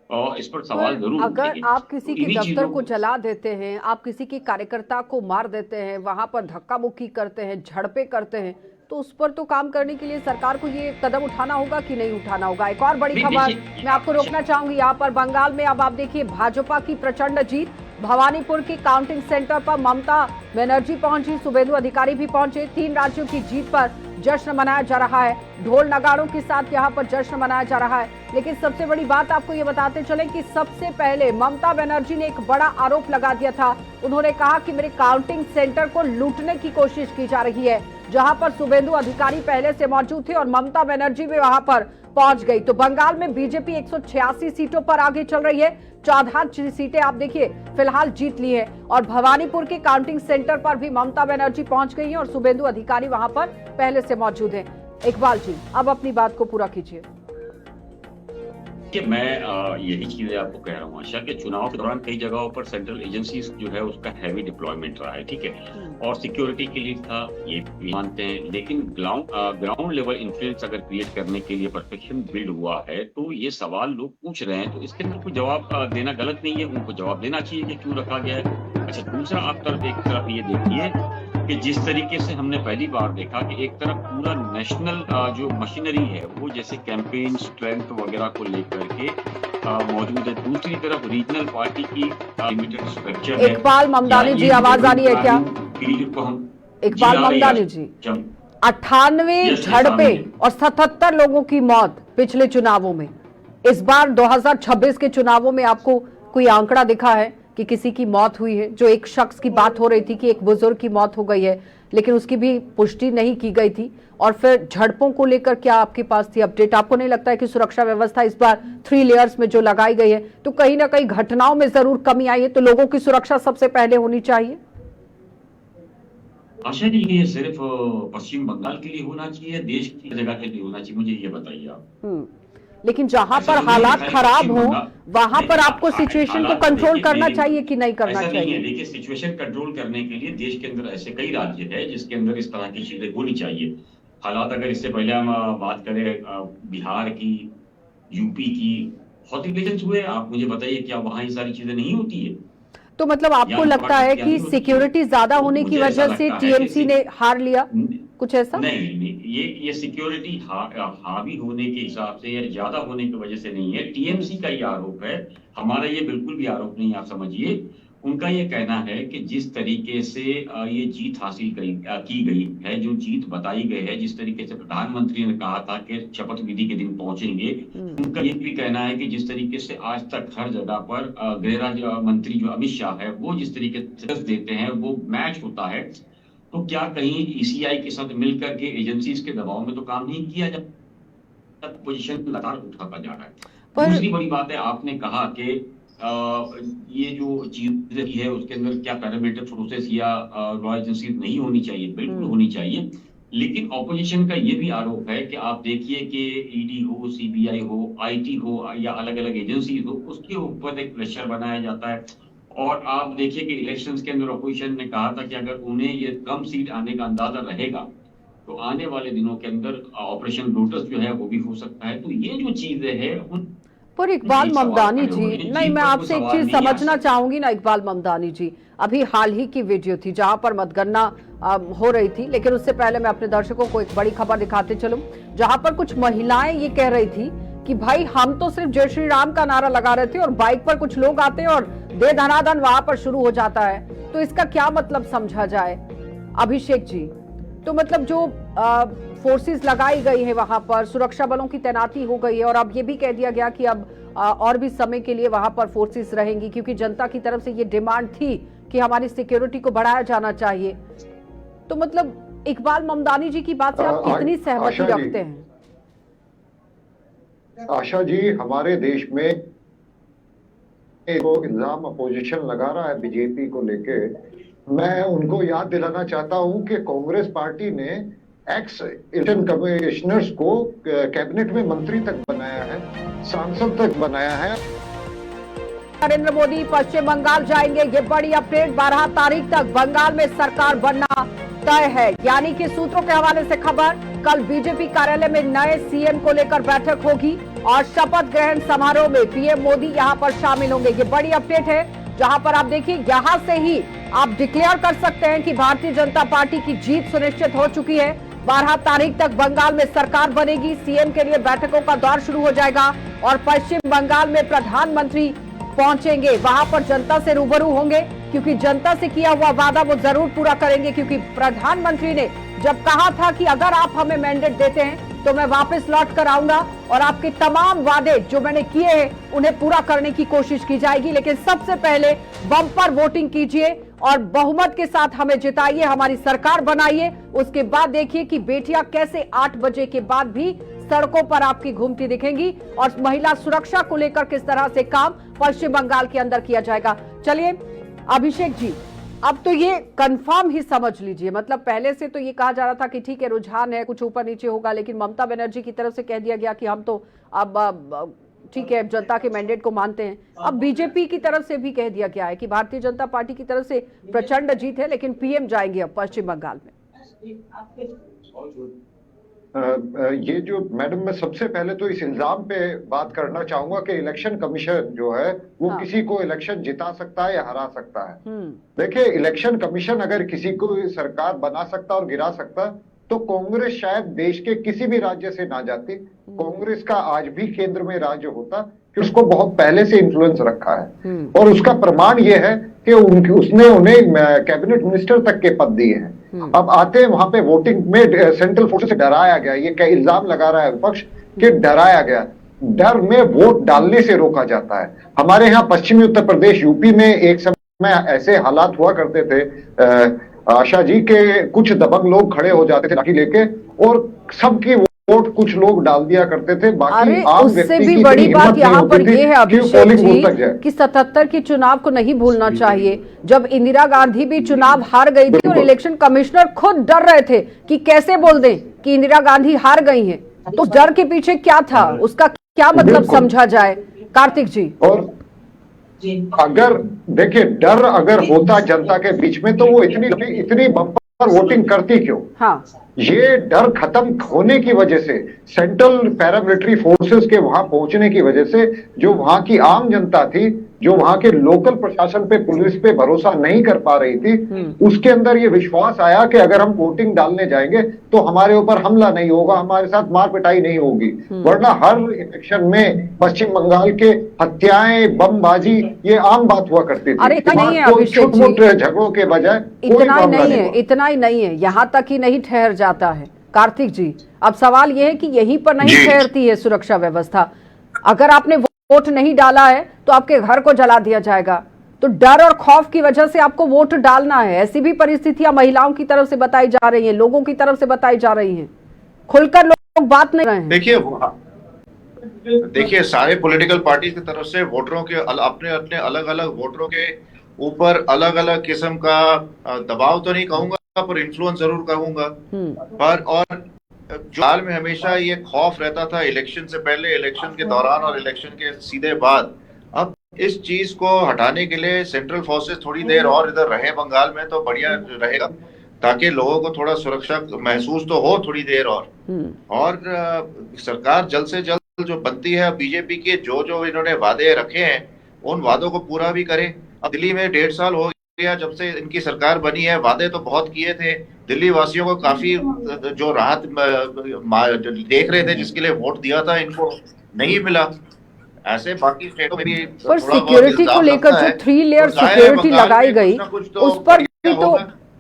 L: और इस पर सवाल जरूर
H: अगर
L: उठेंगे।
H: आप किसी के दफ्तर को जला देते हैं, आप किसी के कार्यकर्ता को मार देते हैं, वहां पर धक्का मुक्की करते हैं, झड़पे करते हैं, तो उस पर तो काम करने के लिए सरकार को ये कदम उठाना होगा कि नहीं उठाना होगा। एक और बड़ी खबर मैं आपको रोकना चाहूंगी यहाँ पर बंगाल में। अब आप देखिए भाजपा की प्रचंड जीत। भवानीपुर के काउंटिंग सेंटर पर ममता बनर्जी पहुंची, शुभेंदु अधिकारी भी पहुंचे। 3 राज्यों की जीत पर जश्न मनाया जा रहा है, ढोल नगाड़ों के साथ यहाँ पर जश्न मनाया जा रहा है। लेकिन सबसे बड़ी बात आपको ये बताते चलें कि सबसे पहले ममता बनर्जी ने एक बड़ा आरोप लगा दिया था। उन्होंने कहा कि मेरे काउंटिंग सेंटर को लूटने की कोशिश की जा रही है, जहां पर शुभेंदु अधिकारी पहले से मौजूद थे और ममता बनर्जी भी वहां पर पहुंच गई। तो बंगाल में बीजेपी 186 सीटों पर आगे चल रही है। 14 सीटें आप देखिए फिलहाल जीत ली है और भवानीपुर के काउंटिंग सेंटर पर भी ममता बनर्जी पहुंच गई हैं और शुभेंदु अधिकारी वहां पर पहले से मौजूद हैं। इकबाल जी, अब अपनी बात को पूरा कीजिए।
L: कि मैं यही चीजें आपको कह रहा हूँ आशा के चुनाव के दौरान कई जगहों पर सेंट्रल एजेंसीज जो है उसका हैवी डिप्लॉयमेंट रहा है, ठीक है, और सिक्योरिटी के लिए था, ये भी मानते हैं। लेकिन ग्राउंड लेवल इन्फ्लुएंस अगर क्रिएट करने के लिए परफेक्शन बिल्ड हुआ है तो ये सवाल लोग पूछ रहे हैं, तो इसके अंदर कोई जवाब देना गलत नहीं है, उनको जवाब देना चाहिए कि क्यों रखा गया है। अच्छा, दूसरा आप एक तरफ ये देखिए कि जिस तरीके से हमने पहली बार देखा कि एक तरफ पूरा नेशनल जो मशीनरी है वो जैसे कैंपेन स्ट्रेंथ वगैरह को लेकर के मौजूद है, दूसरी तरफ रीजनल पार्टी की लिमिटेड स्ट्रक्चर है।
H: इकबाल ममदानी जी, आवाज आ रही है क्या? इकबाल ममदानी जी, 98 झड़पे और 77 लोगों की मौत पिछले चुनावों में। इस बार 2026 के चुनावों में आपको कोई आंकड़ा दिखा है कि किसी की मौत हुई है? जो एक शख्स की बात हो रही थी कि एक बुजुर्ग की मौत हो गई है, लेकिन उसकी भी पुष्टि नहीं की गई थी। और फिर झड़पों को लेकर क्या आपके पास थी अपडेट? आपको नहीं लगता है कि सुरक्षा व्यवस्था इस बार 3 लेयर्स में जो लगाई गई है तो कहीं ना कहीं घटनाओं में जरूर कमी आई है, तो लोगों की सुरक्षा सबसे पहले होनी चाहिए?
L: आशा जी, ये सिर्फ पश्चिम बंगाल के लिए होना चाहिए, देश की जगह के लिए होना चाहिए, मुझे ये बताइए आप।
H: लेकिन जहां पर हालात खराब हो वहां पर आपको सिचुएशन को कंट्रोल करना चाहिए कि नहीं करना चाहिए?
L: देखिए, सिचुएशन कंट्रोल करने के लिए देश के अंदर ऐसे कई राज्य है जिसके अंदर इस तरह की चीजें होनी चाहिए। हालात अगर इससे पहले हम बात करें बिहार की, यूपी की, बहुत इलेक्शंस हुए, आप मुझे बताइए क्या वहां ये सारी चीजें नहीं होती है?
H: तो मतलब आपको लगता है कि सिक्योरिटी ज्यादा होने की वजह से टीएमसी ने हार लिया, कुछ ऐसा?
L: नहीं, ये सिक्योरिटी हावी होने के हिसाब से या ज्यादा होने की वजह से नहीं है। टीएमसी का ये आरोप है, हमारा ये बिल्कुल भी आरोप नहीं, आप समझिए। उनका ये कहना है कि जिस तरीके से ये जीत हासिल की गई है, जो जीत बताई गई है, जिस तरीके से प्रधानमंत्री ने कहा था कि शपथ विधि के दिन पहुंचेंगे, उनका ये भी कहना है कि जिस तरीके से आज तक हर जगह पर गृह राज्य मंत्री जो अमित शाह है वो जिस तरीके से देते हैं वो मैच होता है, तो क्या कहीं ईसीआई के साथ मिलकर के एजेंसीज के दबाव में तो काम नहीं किया जाता? पोजीशन लगातार उठाता जा रहा है। दूसरी बड़ी बात है, आपने कहा कि ये जो चीज रही है उसके अंदर क्या पैरामीटर प्रोसेस या लॉ एजेंसी नहीं होनी चाहिए, बिल्कुल होनी चाहिए। लेकिन ऑपोजिशन का ये भी आरोप है कि आप देखिए कि ईडी हो, सीबीआई हो, आईटी हो या अलग अलग एजेंसी हो, उसके ऊपर एक प्रेशर बनाया जाता है। और आप देखिए कि इलेक्शंस के अंदर ऑपोजिशन ने कहा था कि अगर उन्हें ये कम सीट आने का अंदाजा रहेगा तो आने वाले दिनों के अंदर ऑपरेशन लोटस जो है वो भी हो सकता है। तो ये जो चीजें है
H: पर इकबाल ममदानी जी, नहीं, मैं आपसे एक चीज समझना चाहूंगी ना इकबाल ममदानी जी, अभी हाल ही की वीडियो थी जहां पर मतगणना हो रही थी, लेकिन उससे पहले मैं अपने दर्शकों को एक बड़ी खबर दिखाते चलूं, जहां पर कुछ महिलाएं ये कह रही थी कि भाई हम तो सिर्फ जय श्री राम का नारा लगा रहे थे और बाइक पर कुछ लोग आते हैं और दे धनाधन वहां पर शुरू हो जाता है, तो इसका क्या मतलब समझा जाए? अभिषेक जी, तो मतलब जो फोर्सेस लगाई गई है वहां पर, सुरक्षा बलों की तैनाती हो गई है और अब ये भी कह दिया गया कि अब और भी समय के लिए वहां पर फोर्सेस रहेंगी, क्योंकि जनता की तरफ से ये डिमांड थी कि हमारी सिक्योरिटी को बढ़ाया जाना चाहिए। तो मतलब इकबाल ममदानी जी की बात से आप कितनी सहमति रखते हैं?
I: आशा जी, हमारे देश में जो इल्जाम अपोजिशन लगा रहा है बीजेपी को लेके, मैं उनको याद दिलाना चाहता हूं कि कांग्रेस पार्टी ने एक्स इलेक्शन कमिश्नर्स को कैबिनेट में मंत्री तक बनाया है, सांसद तक बनाया है।
H: नरेंद्र मोदी पश्चिम बंगाल जाएंगे, ये बड़ी अपडेट। 12 तारीख तक बंगाल में सरकार बनना तय है, यानी कि सूत्रों के हवाले से खबर, कल बीजेपी कार्यालय में नए सीएम को लेकर बैठक होगी और शपथ ग्रहण समारोह में पीएम मोदी यहां पर शामिल होंगे। ये बड़ी अपडेट है, जहां पर आप देखिए यहां से ही आप डिक्लेयर कर सकते हैं कि भारतीय जनता पार्टी की जीत सुनिश्चित हो चुकी है। 12 तारीख तक बंगाल में सरकार बनेगी, सीएम के लिए बैठकों का दौर शुरू हो जाएगा और पश्चिम बंगाल में प्रधानमंत्री पहुंचेंगे, वहां पर जनता से रूबरू होंगे, क्योंकि जनता से किया हुआ वादा वो जरूर पूरा करेंगे, क्योंकि प्रधानमंत्री ने जब कहा था कि अगर आप हमें मैंडेट देते हैं तो मैं वापस लौट कर आऊंगा और आपके तमाम वादे जो मैंने किए हैं उन्हें पूरा करने की कोशिश की जाएगी। लेकिन सबसे पहले बम्पर वोटिंग कीजिए और बहुमत के साथ हमें जिताइए, हमारी सरकार बनाइए। उसके बाद देखिए कि बेटियां कैसे 8 बजे के बाद भी सड़कों पर आपकी घूमती दिखेंगी और महिला सुरक्षा को लेकर किस तरह से काम पश्चिम बंगाल के अंदर किया जाएगा। चलिए अभिषेक जी, अब तो ये कंफर्म ही समझ लीजिए, मतलब पहले से तो ये कहा जा रहा था कि ठीक है रुझान है, कुछ ऊपर नीचे होगा, लेकिन ममता बनर्जी की तरफ से कह दिया गया कि हम तो अब ठीक है जनता के मैंडेट को मानते हैं। अब बीजेपी की तरफ से भी कह दिया गया है कि भारतीय जनता पार्टी की तरफ से प्रचंड जीत है, लेकिन पीएम जाएंगे अब पश्चिम बंगाल में।
I: ये जो मैडम, मैं सबसे पहले तो इस इल्जाम पे बात करना चाहूंगा कि इलेक्शन कमीशन जो है वो किसी को इलेक्शन जिता सकता है या हरा सकता है। देखिए, इलेक्शन कमीशन अगर किसी को सरकार बना सकता और गिरा सकता तो कांग्रेस शायद देश के किसी भी राज्य से ना जाती। कांग्रेस का आज भी केंद्र में राज्य होता कि उसको बहुत पहले से इन्फ्लुएंस रखा है और उसका प्रमाण ये है कि उसने उन्हें कैबिनेट मिनिस्टर तक के पद दिए हैं। अब आते हैं वहां पे वोटिंग में सेंट्रल फोर्सेस से डराया गया, ये क्या इल्जाम लगा रहा है विपक्ष कि डराया गया। डर में वोट डालने से रोका जाता है। हमारे यहाँ पश्चिमी उत्तर प्रदेश, यूपी में एक समय ऐसे हालात हुआ करते थे आशा जी के कुछ दबंग लोग खड़े हो जाते थे लाठी लेके और सबकी वोट कुछ लोग डाल दिया करते थे, बाकी आम
H: उससे भी बड़ी बात यहाँ पर ये है अभिषेक जी कि 77 के चुनाव को नहीं भूलना चाहिए, जब इंदिरा गांधी भी चुनाव हार गई थी और इलेक्शन कमिश्नर खुद डर रहे थे कि कैसे बोल दें कि इंदिरा गांधी हार गई हैं। तो डर के पीछे क्या था, उसका क्या मतलब समझा जाए कार्तिक जी?
I: और अगर देखिए, डर अगर होता जनता के बीच में तो वो इतनी बम्पर वोटिंग करती क्यों?
H: हाँ,
I: ये डर खत्म होने की वजह से, सेंट्रल पैरामिलिट्री फोर्सेस के वहां पहुंचने की वजह से जो वहां की आम जनता थी, जो वहां के लोकल प्रशासन पे, पुलिस पे भरोसा नहीं कर पा रही थी, उसके अंदर ये विश्वास आया कि अगर हम वोटिंग डालने जाएंगे तो हमारे ऊपर हमला नहीं होगा, हमारे साथ मार पिटाई नहीं होगी। वरना हर इलेक्शन में पश्चिम बंगाल के हत्याएं, बमबाजी ये आम बात हुआ करती थी।
H: अरे इतना नहीं है अभिषेक जी,
I: छोटे झगड़ों के बजाय
H: इतना ही नहीं है, इतना ही नहीं है, यहाँ तक ही नहीं ठहर जाता है कार्तिक जी। अब सवाल यह है कि यहीं पर नहीं ठहरती है सुरक्षा व्यवस्था। अगर आपने वोट नहीं डाला है तो आपके घर को जला दिया जाएगा, तो डर और खौफ की वजह से आपको वोट डालना है। ऐसी भी परिस्थितियां महिलाओं की तरफ से बताई जा रही हैं, लोगों की तरफ से बताई जा रही हैं, खुलकर लोग बात नहीं रहे हैं।
J: देखिए सारे पॉलिटिकल पार्टी की तरफ से वोटरों के अपने अपने अलग अलग वोटरों के ऊपर अलग अलग किस्म का दबाव तो नहीं कहूंगा पर इन्फ्लुएंस जरूर कहूंगा, पर और जो हाल में हमेशा ये खौफ रहता था इलेक्शन से पहले, इलेक्शन के दौरान और इलेक्शन के सीधे बाद, अब इस चीज को हटाने के लिए सेंट्रल फोर्सेस थोड़ी देर और इधर रहे बंगाल में तो बढ़िया रहेगा, ताकि लोगों को थोड़ा सुरक्षा महसूस तो हो थोड़ी देर और सरकार जल्द से जल्द जो बनती है बीजेपी के जो जो इन्होंने वादे रखे हैं उन वादों को पूरा भी करे। अब दिल्ली में 1.5 साल हो गया जब से इनकी सरकार बनी है, वादे तो बहुत किए थे, दिल्ली वासियों को काफी जो राहत देख रहे थे, जिसके लिए वोट दिया था इनको नहीं मिला। ऐसे बाकी स्टेटों में भी
H: पर सिक्योरिटी को लेकर जो 3 लेयर सिक्योरिटी लगाई गई उस पर भी तो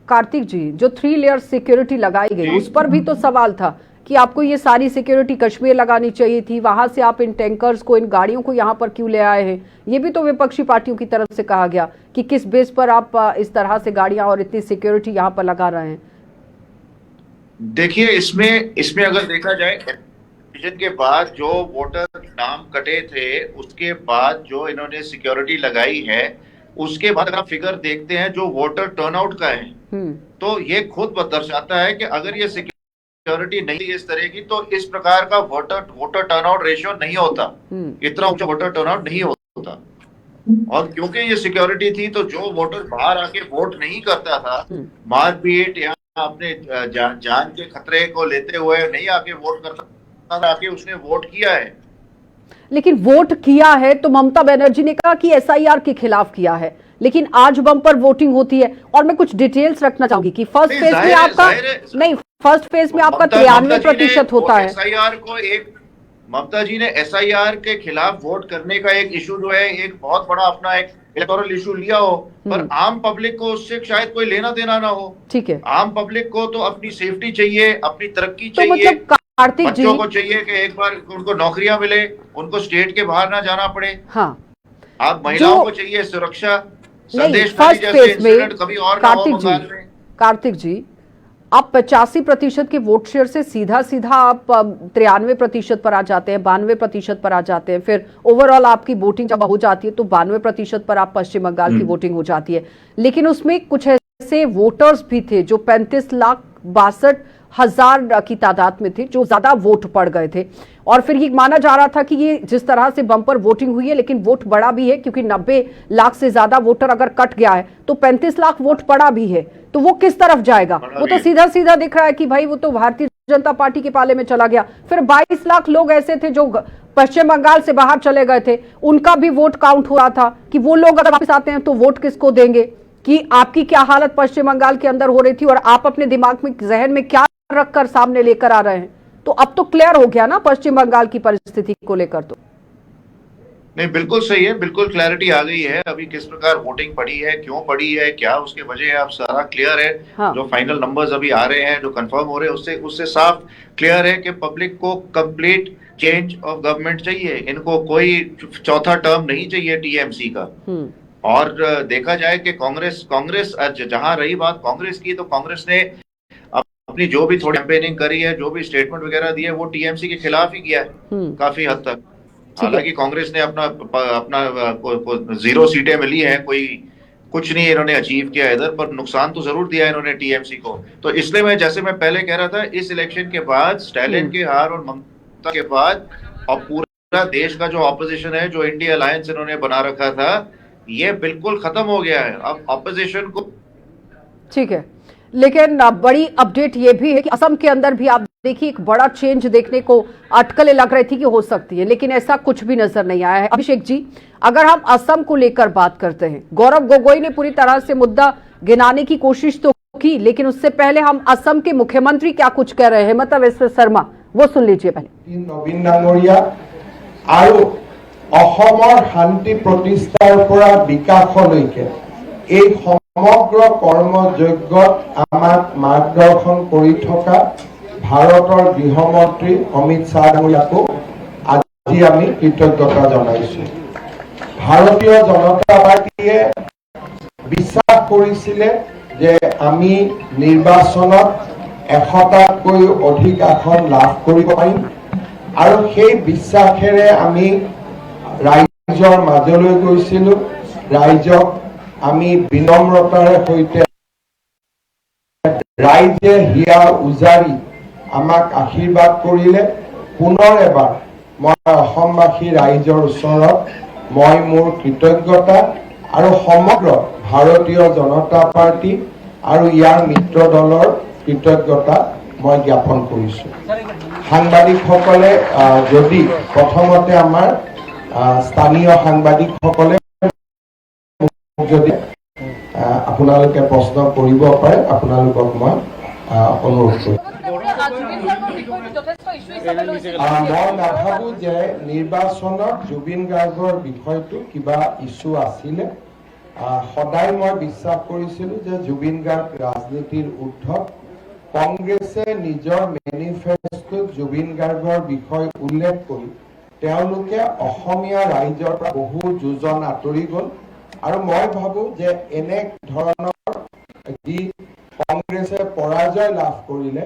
H: कार्तिक जी, जो 3 लेयर सिक्योरिटी लगाई गई उस पर भी तो सवाल था कि आपको ये सारी सिक्योरिटी कश्मीर लगानी चाहिए थी, वहां से आप इन टैंकर्स को, इन गाड़ियों को यहाँ पर क्यों ले आए हैं। ये भी तो विपक्षी पार्टियों की तरफ से कहा गया कि किस बेस पर आप इस तरह से गाड़ियां और इतनी सिक्योरिटी यहाँ पर लगा रहे हैं।
J: देखिए इसमें अगर देखा जाए डिवीजन के बाद जो वोटर नाम कटे थे उसके बाद जो इन्होंने सिक्योरिटी लगाई है, उसके बाद अगर आप फिगर देखते हैं जो वोटर टर्नआउट का है तो ये खुद दर्शाता है कि अगर ये सिक्योरिटी नहीं थी इस तरह की तो इस प्रकार का वोटर टर्नआउट रेशियो नहीं होता, इतना ऊंचा वोटर टर्नआउट नहीं होता। और क्योंकि ये सिक्योरिटी थी तो जो वोटर बाहर आके वोट नहीं करता था, मारपीट या अपने जान के खतरे को लेते हुए नहीं आके वोट करता था, आके उसने वोट किया है।
H: लेकिन वोट किया है तो ममता बनर्जी ने कहा कि एसआईआर के खिलाफ किया है, लेकिन आज बम्पर वोटिंग होती है। और मैं कुछ डिटेल्स रखना चाहूंगी कि फर्स्ट फेज में आपका फर्स्ट फेज में आपका 93% होता है।
J: एसआईआर को एक ममता जी ने एसआईआर के खिलाफ वोट करने का एक इशू जो है एक बहुत बड़ा अपना एक इलेक्टोरल इशू लिया हो, पर आम पब्लिक को उससे शायद कोई लेना देना ना हो।
H: ठीक है,
J: आम पब्लिक को तो अपनी सेफ्टी चाहिए, अपनी तरक्की
H: तो
J: चाहिए,
H: कार्तिक जी
J: बच्चों को चाहिए कि एक बार उनको नौकरियां मिले, उनको स्टेट के बाहर ना जाना पड़े।
H: हाँ,
J: आप महिलाओं को चाहिए सुरक्षा।
H: नहीं, फर्स्ट फेज में कार्तिक जी आप 85% के वोट शेयर से सीधा आप 93% पर आ जाते हैं, 92% पर आ जाते हैं। फिर ओवरऑल आपकी वोटिंग जब हो जाती है तो 92% पर आप पश्चिम बंगाल की वोटिंग हो जाती है। लेकिन उसमें कुछ ऐसे वोटर्स भी थे जो 35,62,000 की तादाद में थे, जो ज्यादा वोट पड़ गए थे। और फिर ये माना जा रहा था कि ये जिस तरह से बम्पर वोटिंग हुई है, लेकिन वोट बढ़ा भी है क्योंकि 90 लाख से ज्यादा वोटर अगर कट गया है तो 35 लाख वोट पड़ा भी है। तो वो किस तरफ जाएगा? वो तो सीधा दिख रहा है कि भाई वो तो भारतीय जनता पार्टी के पाले में चला गया। फिर 22 लाख लोग ऐसे थे जो पश्चिम बंगाल से बाहर चले गए थे, उनका भी वोट काउंट हो रहा था कि वो लोग अगर वापस आते हैं तो वोट किसको देंगे, कि आपकी क्या हालत पश्चिम बंगाल के अंदर हो रही थी और आप अपने दिमाग में, जहन में क्या रखकर सामने लेकर आ रहे हैं। तो अब तो क्लियर हो गया ना पश्चिम बंगाल की परिस्थिति को लेकर। तो
J: नहीं, बिल्कुल सही है, बिल्कुल क्लैरिटी आ गई है। अभी किस प्रकार वोटिंग पड़ी है, क्यों पड़ी है, क्या उसके वजह है, अब सारा क्लियर है।
H: हाँ।
J: जो फाइनल नंबर्स अभी आ रहे हैं, जो कंफर्म हो रहे हैं, उससे साफ क्लियर है कि पब्लिक को कंप्लीट चेंज ऑफ गवर्नमेंट चाहिए। इनको कोई चौथा टर्म नहीं चाहिए टीएमसी का। और देखा जाए कि कांग्रेस जहां रही बात कांग्रेस की, तो कांग्रेस ने अपनी जो भी थोड़ी कैंपेनिंग करी है, जो भी स्टेटमेंट वगैरह दिए, वो टीएमसी के खिलाफ ही किया है काफी हद तक। हालांकि कांग्रेस ने अपना 0 सीटें मिली हैं, कोई कुछ नहीं इन्होंने अचीव किया इधर, पर नुकसान तो जरूर दिया इन्होंने टीएमसी को। तो इसलिए जैसे मैं पहले कह रहा था, इस इलेक्शन के बाद, स्टैलिन के हार और ममता के बाद, और पूरा देश का जो ऑपोजिशन है, जो इंडिया अलायंस इन्होंने बना रखा था, ये बिल्कुल खत्म हो गया है अब ऑपोजिशन को।
H: ठीक है, लेकिन बड़ी अपडेट ये भी है कि असम के अंदर भी आप देखिए एक बड़ा चेंज देखने को अटकलें लग रही थी कि हो सकती है, लेकिन ऐसा कुछ भी नजर नहीं आया है। अभिषेक जी, अगर हम असम को लेकर बात करते हैं, गौरव गोगोई ने पूरी तरह से मुद्दा गिनाने की कोशिश तो की, लेकिन उससे पहले हम असम के मुख्यमंत्री क्या कुछ कह रहे हैं, हेमंत बिस्वा शर्मा, वो सुन लीजिए पहले।
M: नवीन डांगरिया আৰু অসমৰ শান্তি প্ৰতিষ্ঠাৰ পৰা বিকাশলৈকে এই সমগ্ৰ কৰ্মযজ্ঞত আমাক মাৰ্গদৰ্শন কৰি থকা ভাৰতৰ গৃহমন্ত্ৰী অমিত শ্বাহ ডাঙৰীয়াকো আজি আমি কৃতজ্ঞতা জনাইছো। ভাৰতীয় জনতা পাৰ্টিয়ে বিশ্বাস কৰিছিলে যে আমি নিৰ্বাচনত 100টাতকৈ অধিক আসন লাভ কৰিব পাৰিম আৰু সেই বিশ্বাসেৰে আমি ৰাইজৰ মাজলৈ গৈছিলো। ৰাইজক আমি বিনম্ৰতাৰে সৈতে ৰাইজে হিয়া উজাৰি আমাক আশীৰ্বাদ কৰিলে। পুনৰ এবাৰ মই অসমবাসী ৰাইজৰ ওচৰত মই মোৰ কৃতজ্ঞতা আৰু সমগ্ৰ ভাৰতীয় জনতা পাৰ্টি আৰু ইয়াৰ মিত্ৰ দলৰ কৃতজ্ঞতা মই জ্ঞাপন কৰিছো। সাংবাদিকসকলে যদি প্ৰথমতে আমাৰ স্থানীয় সাংবাদিকসকলে যদি আপোনালোকে প্ৰশ্ন কৰিব পাৰে, আপোনালোকক মই অনুৰোধ কৰিম। মই নাভাবো যে নিৰ্বাচনত জুবিন গাৰ্গৰ বিষয়টো কিবা ইছ্যু আছিলে। সদায় মই বিশ্বাস কৰিছিলো যে জুবিন গাৰ্গ ৰাজনীতিৰ ঊৰ্ধ্বত। কংগ্ৰেছে নিজৰ মেনিফেষ্টোত জুবিন গাৰ্গৰ বিষয় উল্লেখ কৰি তেওঁলোকে অসমীয়া ৰাইজৰ পৰা বহু যোজন আঁতৰি গ'ল আৰু মই ভাবো যে এনে ধৰণৰ যি কংগ্ৰেছে পৰাজয় লাভ কৰিলে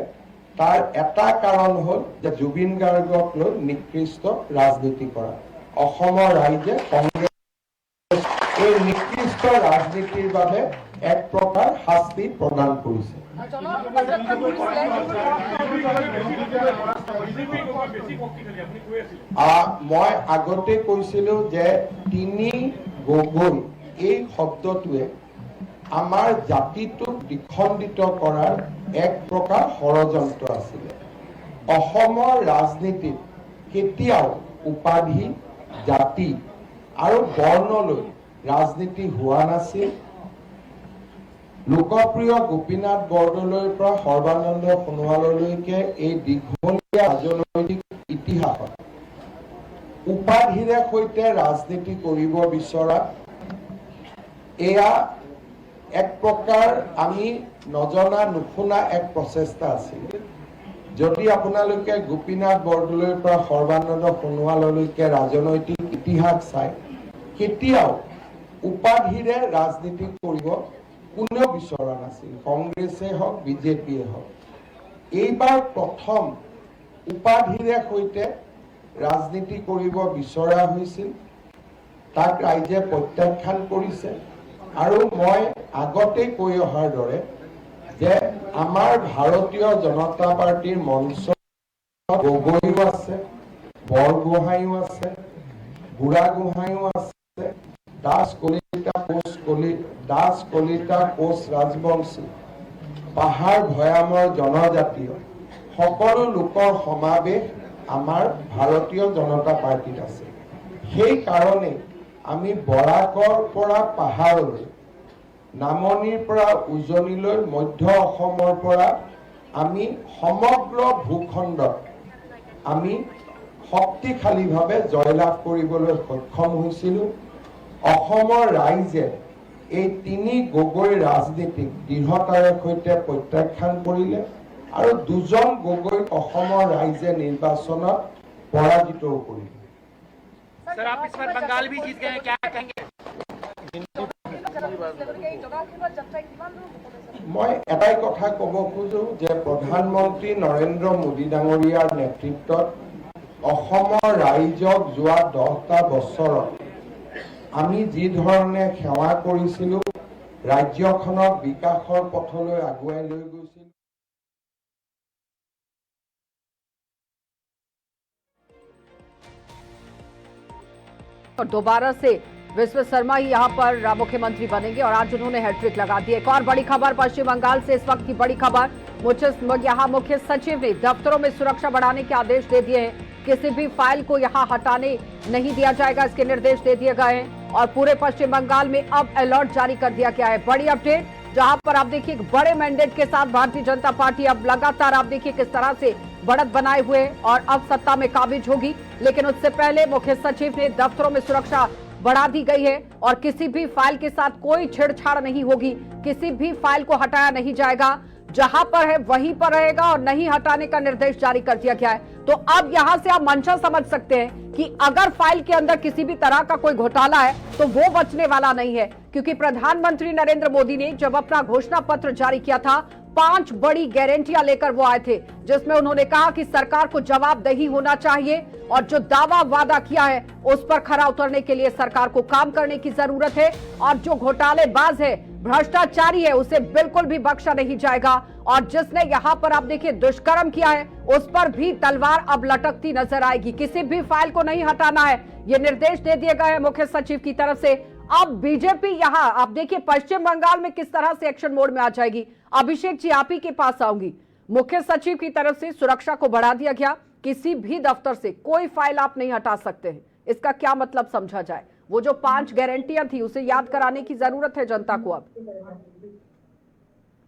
M: তাৰ এটা কাৰণ হ'ল যে জুবিন গাৰ্গক লৈ নিকৃষ্ট ৰাজনীতি কৰা। অসমৰ ৰাইজে কংগ্ৰেছ এই নিকৃষ্ট ৰাজনীতিৰ বাবে এক প্ৰকাৰ শাস্তি প্ৰদান কৰিছে। মই আগতে কৈছিলো যে তিনি গগৈ এই শব্দটোৱে আমাৰ জাতিটোক দ্বিখণ্ডিত কৰাৰ এক প্ৰকাৰ ষড়যন্ত্ৰ আছিলে। অসমৰ ৰাজনীতিত কেতিয়াও উপাধি, জাতি আৰু বৰ্ণলৈ ৰাজনীতি হোৱা নাছিল। লোকপ্ৰিয় গোপীনাথ বৰদলৈৰ পৰা সৰ্বানন্দ সোণোৱাললৈকে এই দীঘলীয়া ৰাজনৈতিক ইতিহাসত উপাধিৰে সৈতে ৰাজনীতি কৰিব বিচৰা এয়া এক প্ৰকাৰ আমি নজনা নুশুনা এক প্ৰচেষ্টা আছিল। যদি আপোনালোকে গোপীনাথ বৰদলৈৰ পৰা সৰ্বানন্দ সোণোৱাললৈকে ৰাজনৈতিক ইতিহাস চাই, কেতিয়াও উপাধিৰে ৰাজনীতি কৰিব কোনেও বিচৰা নাছিল, কংগ্ৰেছে হওক বিজেপিয়ে হওক। এইবাৰ প্ৰথম উপাধিৰে সৈতে ৰাজনীতি কৰিব বিচৰা হৈছিল, তাক ৰাইজে প্ৰত্যাখ্যান কৰিছে। আৰু মই আগতে কৈ অহাৰ দৰে যে আমাৰ ভাৰতীয় জনতা পাৰ্টিৰ মঞ্চ গগৈও আছে, বৰগোহাঁইও আছে, বুঢ়াগোহাঁইও আছে, দাস কলিতা কোচ ৰাজবংশী, পাহাৰ ভৈয়ামৰ জনজাতীয় সকলো লোকৰ সমাৱেশ আমাৰ ভাৰতীয় জনতা পাৰ্টিত আছে। সেই কাৰণে আমি বৰাকৰ পৰা পাহাৰলৈ, নামনিৰ পৰা উজনিলৈ, মধ্য অসমৰ পৰা আমি সমগ্ৰ ভূখণ্ডত আমি শক্তিশালীভাৱে জয়লাভ কৰিবলৈ সক্ষম হৈছিলো। অসমৰ ৰাইজে এই তিনি গগৈ ৰাজনীতিক দৃঢ়তাৰে সৈতে প্ৰত্যাখ্যান কৰিলে আৰু দুজন গগৈক অসমৰ ৰাইজে নিৰ্বাচনত পৰাজিতও কৰিলে।
F: सर, आप इस बार बंगाल भी जीत गए, क्या कहेंगे?
M: মই এটাই কথা ক'ব খোজো যে প্ৰধানমন্ত্ৰী নৰেন্দ্ৰ মোদী ডাঙৰীয়াৰ নেতৃত্বত অসমৰ ৰাইজক যোৱা 10টা বছৰত আমি যি ধৰণে সেৱা কৰিছিলো, ৰাজ্যখনক বিকাশৰ পথলৈ আগুৱাই লৈ গৈছিল।
H: और दोबारा से विश्व शर्मा ही यहां पर मुख्यमंत्री बनेंगे और आज उन्होंने हैट्रिक लगा दी। एक और बड़ी खबर पश्चिम बंगाल से, इस वक्त की बड़ी खबर, यहाँ मुख्य सचिव ने दफ्तरों में सुरक्षा बढ़ाने के आदेश दे दिए हैं। किसी भी फाइल को यहां हटाने नहीं दिया जाएगा, इसके निर्देश दे दिए गए हैं और पूरे पश्चिम बंगाल में अब अलर्ट जारी कर दिया गया है। बड़ी अपडेट, जहां पर आप देखिए एक बड़े मैंडेट के साथ भारतीय जनता पार्टी अब लगातार आप देखिए किस तरह से बढ़त बनाए हुए और अब सत्ता में काबिज होगी। लेकिन उससे पहले मुख्य सचिव ने दफ्तरों में सुरक्षा बढ़ा दी गई है और किसी भी फाइल के साथ कोई छेड़छाड़ नहीं होगी, किसी भी फाइल को हटाया नहीं जाएगा, जहां पर है वहीं पर रहेगा और नहीं हटाने का निर्देश जारी कर दिया गया है। तो अब यहां से आप मंशा समझ सकते हैं कि अगर फाइल के अंदर किसी भी तरह का कोई घोटाला है तो वो बचने वाला नहीं है, क्योंकि प्रधानमंत्री नरेंद्र मोदी ने जब अपना घोषणा पत्र जारी किया था 5 बड़ी गारंटियां लेकर वो आए थे, जिसमें उन्होंने कहा कि सरकार को जवाबदेही होना चाहिए और जो दावा वादा किया है उस पर खरा उतरने के लिए सरकार को काम करने की जरूरत है और जो घोटालेबाज है, भ्रष्टाचारी है, उसे बिल्कुल भी बख्शा नहीं जाएगा और जिसने यहाँ पर आप देखिए दुष्कर्म किया है उस पर भी तलवार अब लटकती नजर आएगी। किसी भी फाइल को नहीं हटाना है, ये निर्देश दे दिए गए हैं मुख्य सचिव की तरफ से। अब बीजेपी यहाँ आप देखिए पश्चिम बंगाल में किस तरह से एक्शन मोड में आ जाएगी। अभिषेक जी, आप ही के पास आऊंगी। मुख्य सचिव की तरफ से सुरक्षा को बढ़ा दिया गया, किसी भी दफ्तर से कोई फाइल आप नहीं हटा सकते हैं, इसका क्या मतलब समझा जाए? वो जो 5 गारंटियां थी उसे याद कराने की जरूरत है जनता को अब।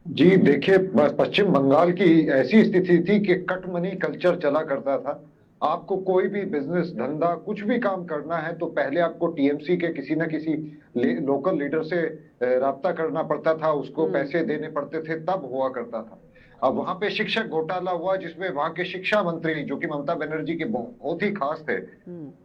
I: जी देखिए, पश्चिम बंगाल की ऐसी स्थिति थी कि कट मनी कल्चर चला करता था। आपको कोई भी बिजनेस धंधा कुछ भी काम करना है तो पहले आपको टीएमसी के किसी न किसी लोकल लीडर से राब्ता करना पड़ता था, उसको पैसे देने पड़ते थे, तब हुआ करता था। अब वहां पे शिक्षक घोटाला हुआ जिसमें वहां के शिक्षा मंत्री जो कि ममता बनर्जी के बहुत ही खास थे,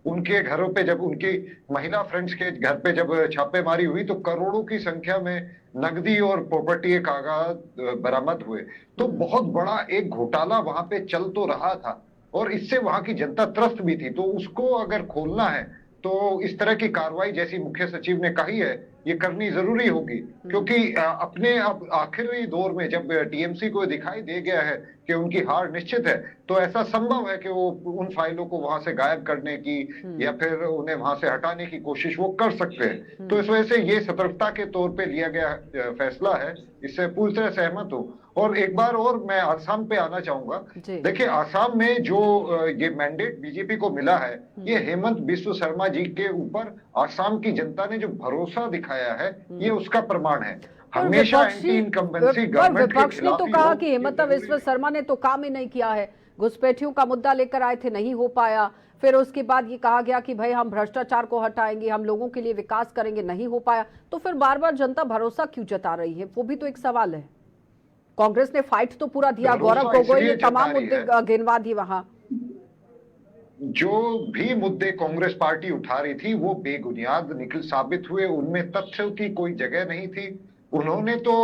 I: उनके घरों पे जब उनकी महिला फ्रेंड्स के घर पे जब छापेमारी हुई तो करोड़ों की संख्या में नकदी और प्रॉपर्टी के कागज बरामद हुए। तो बहुत बड़ा एक घोटाला वहां पे चल तो रहा था और इससे वहां की जनता त्रस्त भी थी। तो उसको अगर खोलना है तो इस तरह की कार्रवाई जैसी मुख्य सचिव ने कही है ये करनी जरूरी होगी, क्योंकि अपने अब आखिरी दौर में जब टीएमसी को दिखाई दे गया है कि उनकी हार निश्चित है तो ऐसा संभव है कि वो उन फाइलों को वहां से गायब करने की या फिर उन्हें वहां से हटाने की कोशिश वो कर सकते हैं। तो इस वजह से ये सतर्कता के तौर पे लिया गया फैसला है, इससे पूरी तरह सहमत हूँ। और एक बार और मैं आसाम पे आना चाहूंगा। देखिए, आसाम में जो ये मैंडेट बीजेपी को मिला है, ये हेमंत बिस्व शर्मा जी के ऊपर आसाम की जनता ने जो भरोसा दिखाया है ये उसका प्रमाण है। हमेशा एंटी इनकम्बेंसी गवर्नमेंट के
H: विपक्ष ने तो कहा कि हेमंत बिस्व शर्मा ने तो काम ही नहीं किया है, घुसपैठियों का मुद्दा लेकर आए थे, नहीं हो पाया। फिर उसके बाद ये कहा गया कि भाई हम भ्रष्टाचार को हटाएंगे, हम लोगों के लिए विकास करेंगे, नहीं हो पाया। तो फिर बार बार जनता भरोसा क्यों जता रही है, वो भी तो एक सवाल है। कांग्रेस ने फाइट तो पूरा दिया, गौरव गोगोई ने तमाम मुद्दे गिनवा दिए। वहां
I: जो भी मुद्दे कांग्रेस पार्टी उठा रही थी वो बेबुनियाद निकल साबित हुए, उनमें तथ्य की कोई जगह नहीं थी। उन्होंने तो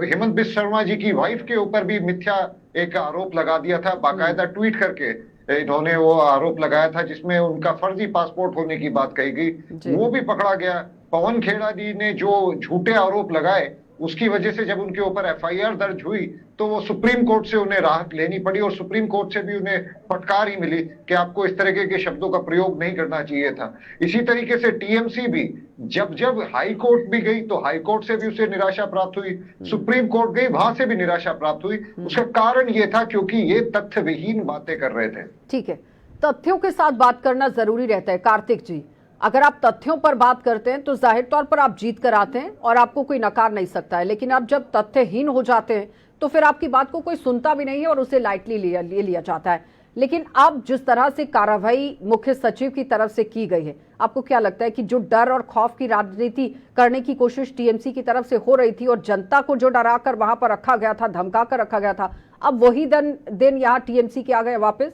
I: हेमंत बिस्व शर्मा जी की वाइफ के ऊपर भी मिथ्या एक आरोप लगा दिया था, बाकायदा ट्वीट करके इन्होंने वो आरोप लगाया था जिसमें उनका फर्जी पासपोर्ट होने की बात कही गई, वो भी पकड़ा गया। पवन खेड़ा जी ने जो झूठे आरोप लगाए उसकी वजह से जब उनके ऊपर एफआईआर दर्ज हुई तो वो सुप्रीम कोर्ट से उन्हें राहत लेनी पड़ी और सुप्रीम कोर्ट से भी उन्हें फटकार ही मिली कि आपको इस तरह के शब्दों का प्रयोग नहीं करना चाहिए था। इसी तरीके से टीएमसी भी जब हाई कोर्ट भी गई तो हाई कोर्ट से भी उसे निराशा प्राप्त हुई, सुप्रीम कोर्ट गई वहां से भी निराशा प्राप्त हुई। उसका कारण ये था क्योंकि ये तथ्य विहीन बातें कर रहे थे।
H: ठीक है, तथ्यों के साथ बात करना जरूरी रहता है। कार्तिक जी, अगर आप तथ्यों पर बात करते हैं तो जाहिर तौर पर आप जीत कर आते हैं और आपको कोई नकार नहीं सकता है, लेकिन आप जब तथ्यहीन हो जाते हैं तो फिर आपकी बात को कोई सुनता भी नहीं है और उसे लाइटली ले लिया जाता है। लेकिन अब जिस तरह से कार्रवाई मुख्य सचिव की तरफ से की गई है, आपको क्या लगता है कि जो डर और खौफ की राजनीति करने की कोशिश टीएमसी की तरफ से हो रही थी और जनता को जो डरा कर वहां पर रखा गया था, धमका कर रखा गया था, अब वही दिन यहाँ टीएमसी के आ गए वापस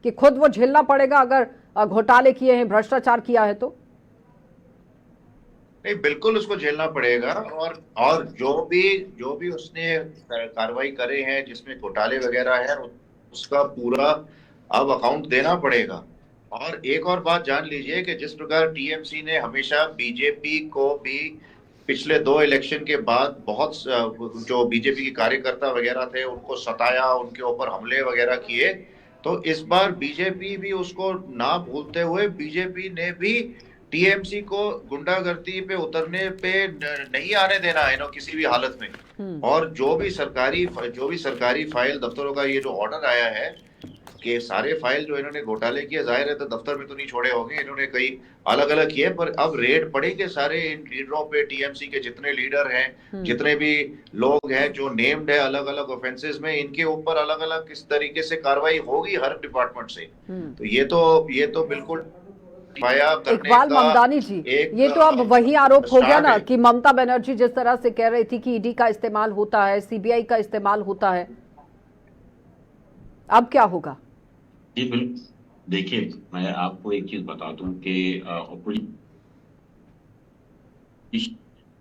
H: कि खुद वो झेलना पड़ेगा अगर घोटाले किए हैं, भ्रष्टाचार किया है तो?
J: नहीं, बिल्कुल उसको झेलना पड़ेगा और जो भी उसने कार्रवाई करे हैं जिसमें घोटाले वगैरह है उसका पूरा अब अकाउंट देना पड़ेगा। और एक और बात जान लीजिए कि जिस प्रकार टीएमसी ने हमेशा बीजेपी को भी पिछले 2 इलेक्शन के बाद बहुत जो बीजेपी के कार्यकर्ता वगैरह थे उनको सताया, उनके ऊपर हमले वगैरह किए, तो इस बार बीजेपी भी उसको ना भूलते हुए बीजेपी ने भी टीएमसी को गुंडागर्दी पे उतरने पे नहीं आने देना है ना किसी भी हालत में। और जो भी सरकारी फाइल दफ्तरों का ये जो ऑर्डर आया है कि सारे फाइल जो इन्होंने घोटाले किए, जाहिर है तो दफ्तर में तो नहीं छोड़े होंगे, इन्होंने कई अलग अलग किए, पर अब रेड पड़ेगी सारे इन लीडरों पे, टीएमसी के जितने लीडर हैं, जितने भी लोग हैं जो नेम्ड है अलग अलग ऑफेंसेस में, इनके ऊपर अलग अलग किस तरीके से कार्रवाई होगी हर डिपार्टमेंट से। तो ये तो बिल्कुल
H: इकबाल ममदानी जी, ये तो अब वही आरोप हो गया ना कि ममता बनर्जी जिस तरह से कह रही थी कि ईडी का इस्तेमाल होता है, सीबीआई का इस्तेमाल होता है, अब क्या होगा?
L: जी बिल्कुल, देखिए मैं आपको एक चीज बता दूं कि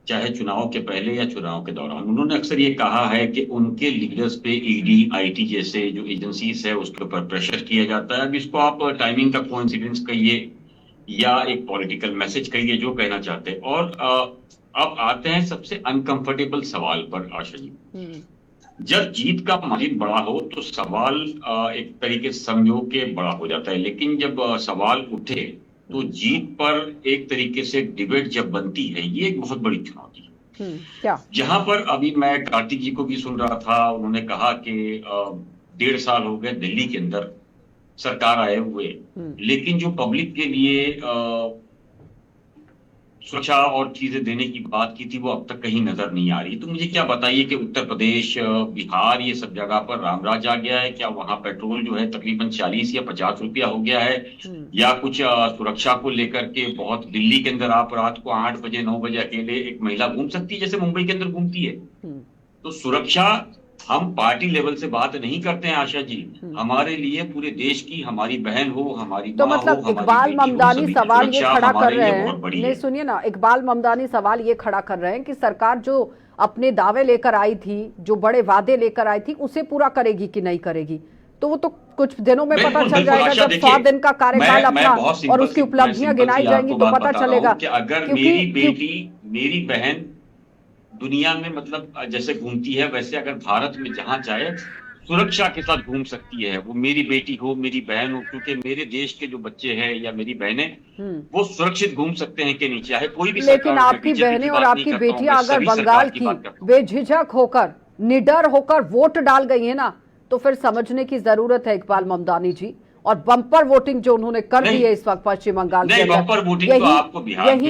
L: चाहे चुनाव के पहले या चुनाव के दौरान उन्होंने अक्सर ये कहा है कि उनके लीडर्स पे ईडी, आईटी जैसे जो एजेंसीज है उसके ऊपर प्रेशर किया जाता है। अब इसको आप टाइमिंग का कोइंसिडेंस कहिए या एक पॉलिटिकल मैसेज कहिए, जो कहना चाहते हैं। और अब आते हैं सबसे अनकंफर्टेबल सवाल पर आशा जी। जब जीत का मार्जिन बड़ा हो तो सवाल एक तरीके से समझो के बड़ा हो जाता है, लेकिन जब सवाल उठे तो जीत पर एक तरीके से डिबेट जब बनती है, ये एक बहुत बड़ी चुनौती है।
H: क्या? जहां
L: पर अभी मैं कार्तिक जी को भी सुन रहा था, उन्होंने कहा कि 1.5 साल हो गए दिल्ली के अंदर सरकार आए हुए, लेकिन जो पब्लिक के लिए सुरक्षा और चीजें देने की बात की थी वो अब तक कहीं नजर नहीं आ रही। तो मुझे क्या बताइए कि उत्तर प्रदेश, बिहार, ये सब जगह पर रामराज आ गया है क्या? वहां पेट्रोल जो है तकरीबन 40 या 50 रुपया हो गया है, या कुछ सुरक्षा को लेकर के बहुत, दिल्ली के अंदर आप रात को 8 बजे 9 बजे अकेले एक महिला घूम सकती है जैसे मुंबई के अंदर घूमती है? तो सुरक्षा हम पार्टी लेवल से बात नहीं करते हैं आशा जी, हमारे लिए पूरे देश की, हमारी बहन हो, हमारी
H: तो मतलब इकबाल ममदानी सवाल ये खड़ा कर रहे हैं, नहीं सुनिए ना, इकबाल ममदानी सवाल ये खड़ा कर रहे हैं कि सरकार जो अपने दावे लेकर आई थी, जो बड़े वादे लेकर आई थी, उसे पूरा करेगी कि नहीं करेगी? तो वो तो कुछ दिनों में पता चल जाएगा, जब 100 दिन का कार्यकाल अपना और उसकी उपलब्धियां गिनाई जाएंगी तो पता चलेगा।
L: अगर मेरी बहन दुनिया में मतलब जैसे घूमती है, वैसे अगर भारत में जहां चाहे सुरक्षा के साथ घूम सकती है, वो मेरी बेटी हो, मेरी बहन हो, क्योंकि मेरे देश के जो बच्चे हैं या मेरी बहनें वो सुरक्षित घूम सकते हैं कि नहीं, चाहे कोई भी।
H: लेकिन आपकी बहनें और आपकी बेटियां अगर बंगाल की बेझिझक होकर, निडर होकर वोट डाल गई है ना, तो फिर समझने की जरूरत है इकबाल ममदानी जी। और बम्पर वोटिंग जो उन्होंने कर दी है इस वक्त पश्चिम बंगाल के अंदर,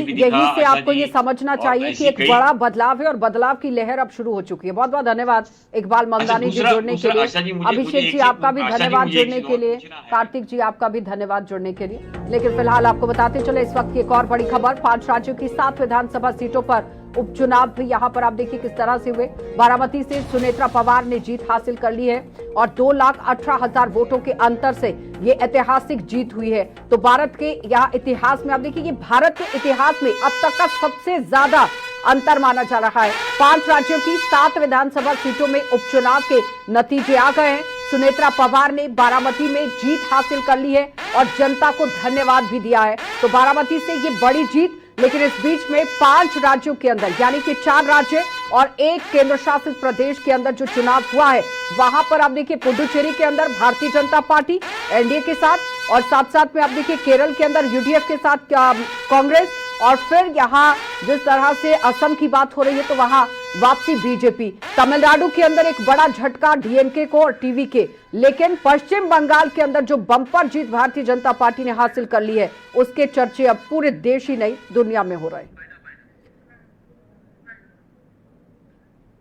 H: यही से आपको ये समझना चाहिए कि एक बड़ा बदलाव है और बदलाव की लहर अब शुरू हो चुकी है। बहुत बहुत धन्यवाद इकबाल ममदानी जी जुड़ने के लिए। अभिषेक जी आपका भी धन्यवाद जुड़ने के लिए, कार्तिक जी आपका भी धन्यवाद जुड़ने के लिए। लेकिन फिलहाल आपको बताते चले इस वक्त की एक और बड़ी खबर, 5 राज्यों की 7 विधानसभा सीटों पर उपचुनाव भी यहाँ पर आप देखिए किस तरह से हुए। बारामती से सुनेत्रा पवार ने जीत हासिल कर ली है और 2,18,000 वोटों के अंतर से ये ऐतिहासिक जीत हुई है। तो भारत के यहाँ इतिहास में आप देखिए, ये भारत के इतिहास में अब तक का सबसे ज्यादा अंतर माना जा रहा है। 5 राज्यों की 7 विधानसभा सीटों में उपचुनाव के नतीजे आ गए हैं। सुनेत्रा पवार ने बारामती में जीत हासिल कर ली है और जनता को धन्यवाद भी दिया है। तो बारामती से ये बड़ी जीत, लेकिन इस बीच में 5 राज्यों के अंदर यानी कि 4 राज्य और 1 केंद्र शासित प्रदेश के अंदर जो चुनाव हुआ है, वहां पर आप देखिए पुडुचेरी के अंदर भारतीय जनता पार्टी एनडीए के साथ, और साथ साथ में आप देखिए केरल के अंदर यूडीएफ के साथ कांग्रेस, और फिर यहाँ जिस तरह से असम की बात हो रही है तो वहां वापसी बीजेपी। तमिलनाडु के अंदर एक बड़ा झटका डीएमके को और टीवीके, लेकिन पश्चिम बंगाल के अंदर जो बम्पर जीत भारतीय जनता पार्टी ने हासिल कर ली है, उसके चर्चे अब पूरे देश ही नहीं दुनिया में हो रहे हैं।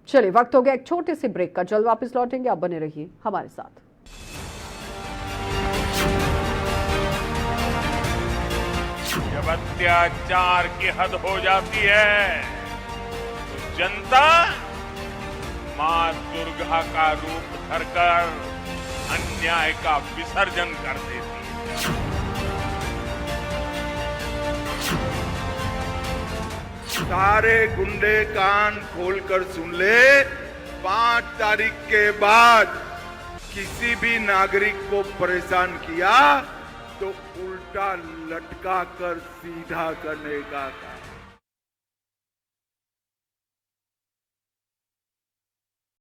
H: चलिए वक्त हो गया एक छोटे से ब्रेक का, जल्द वापस लौटेंगे, आप बने रहिए हमारे साथ।
A: जब अत्याचार की हद हो जाती है तो जनता मां दुर्गा का रूप धरकर अन्याय का विसर्जन कर देती है।
B: सारे गुंडे कान खोलकर सुन ले, 5 तारीख के बाद किसी भी नागरिक को परेशान किया तो उल्टा लटका कर सीधा करने का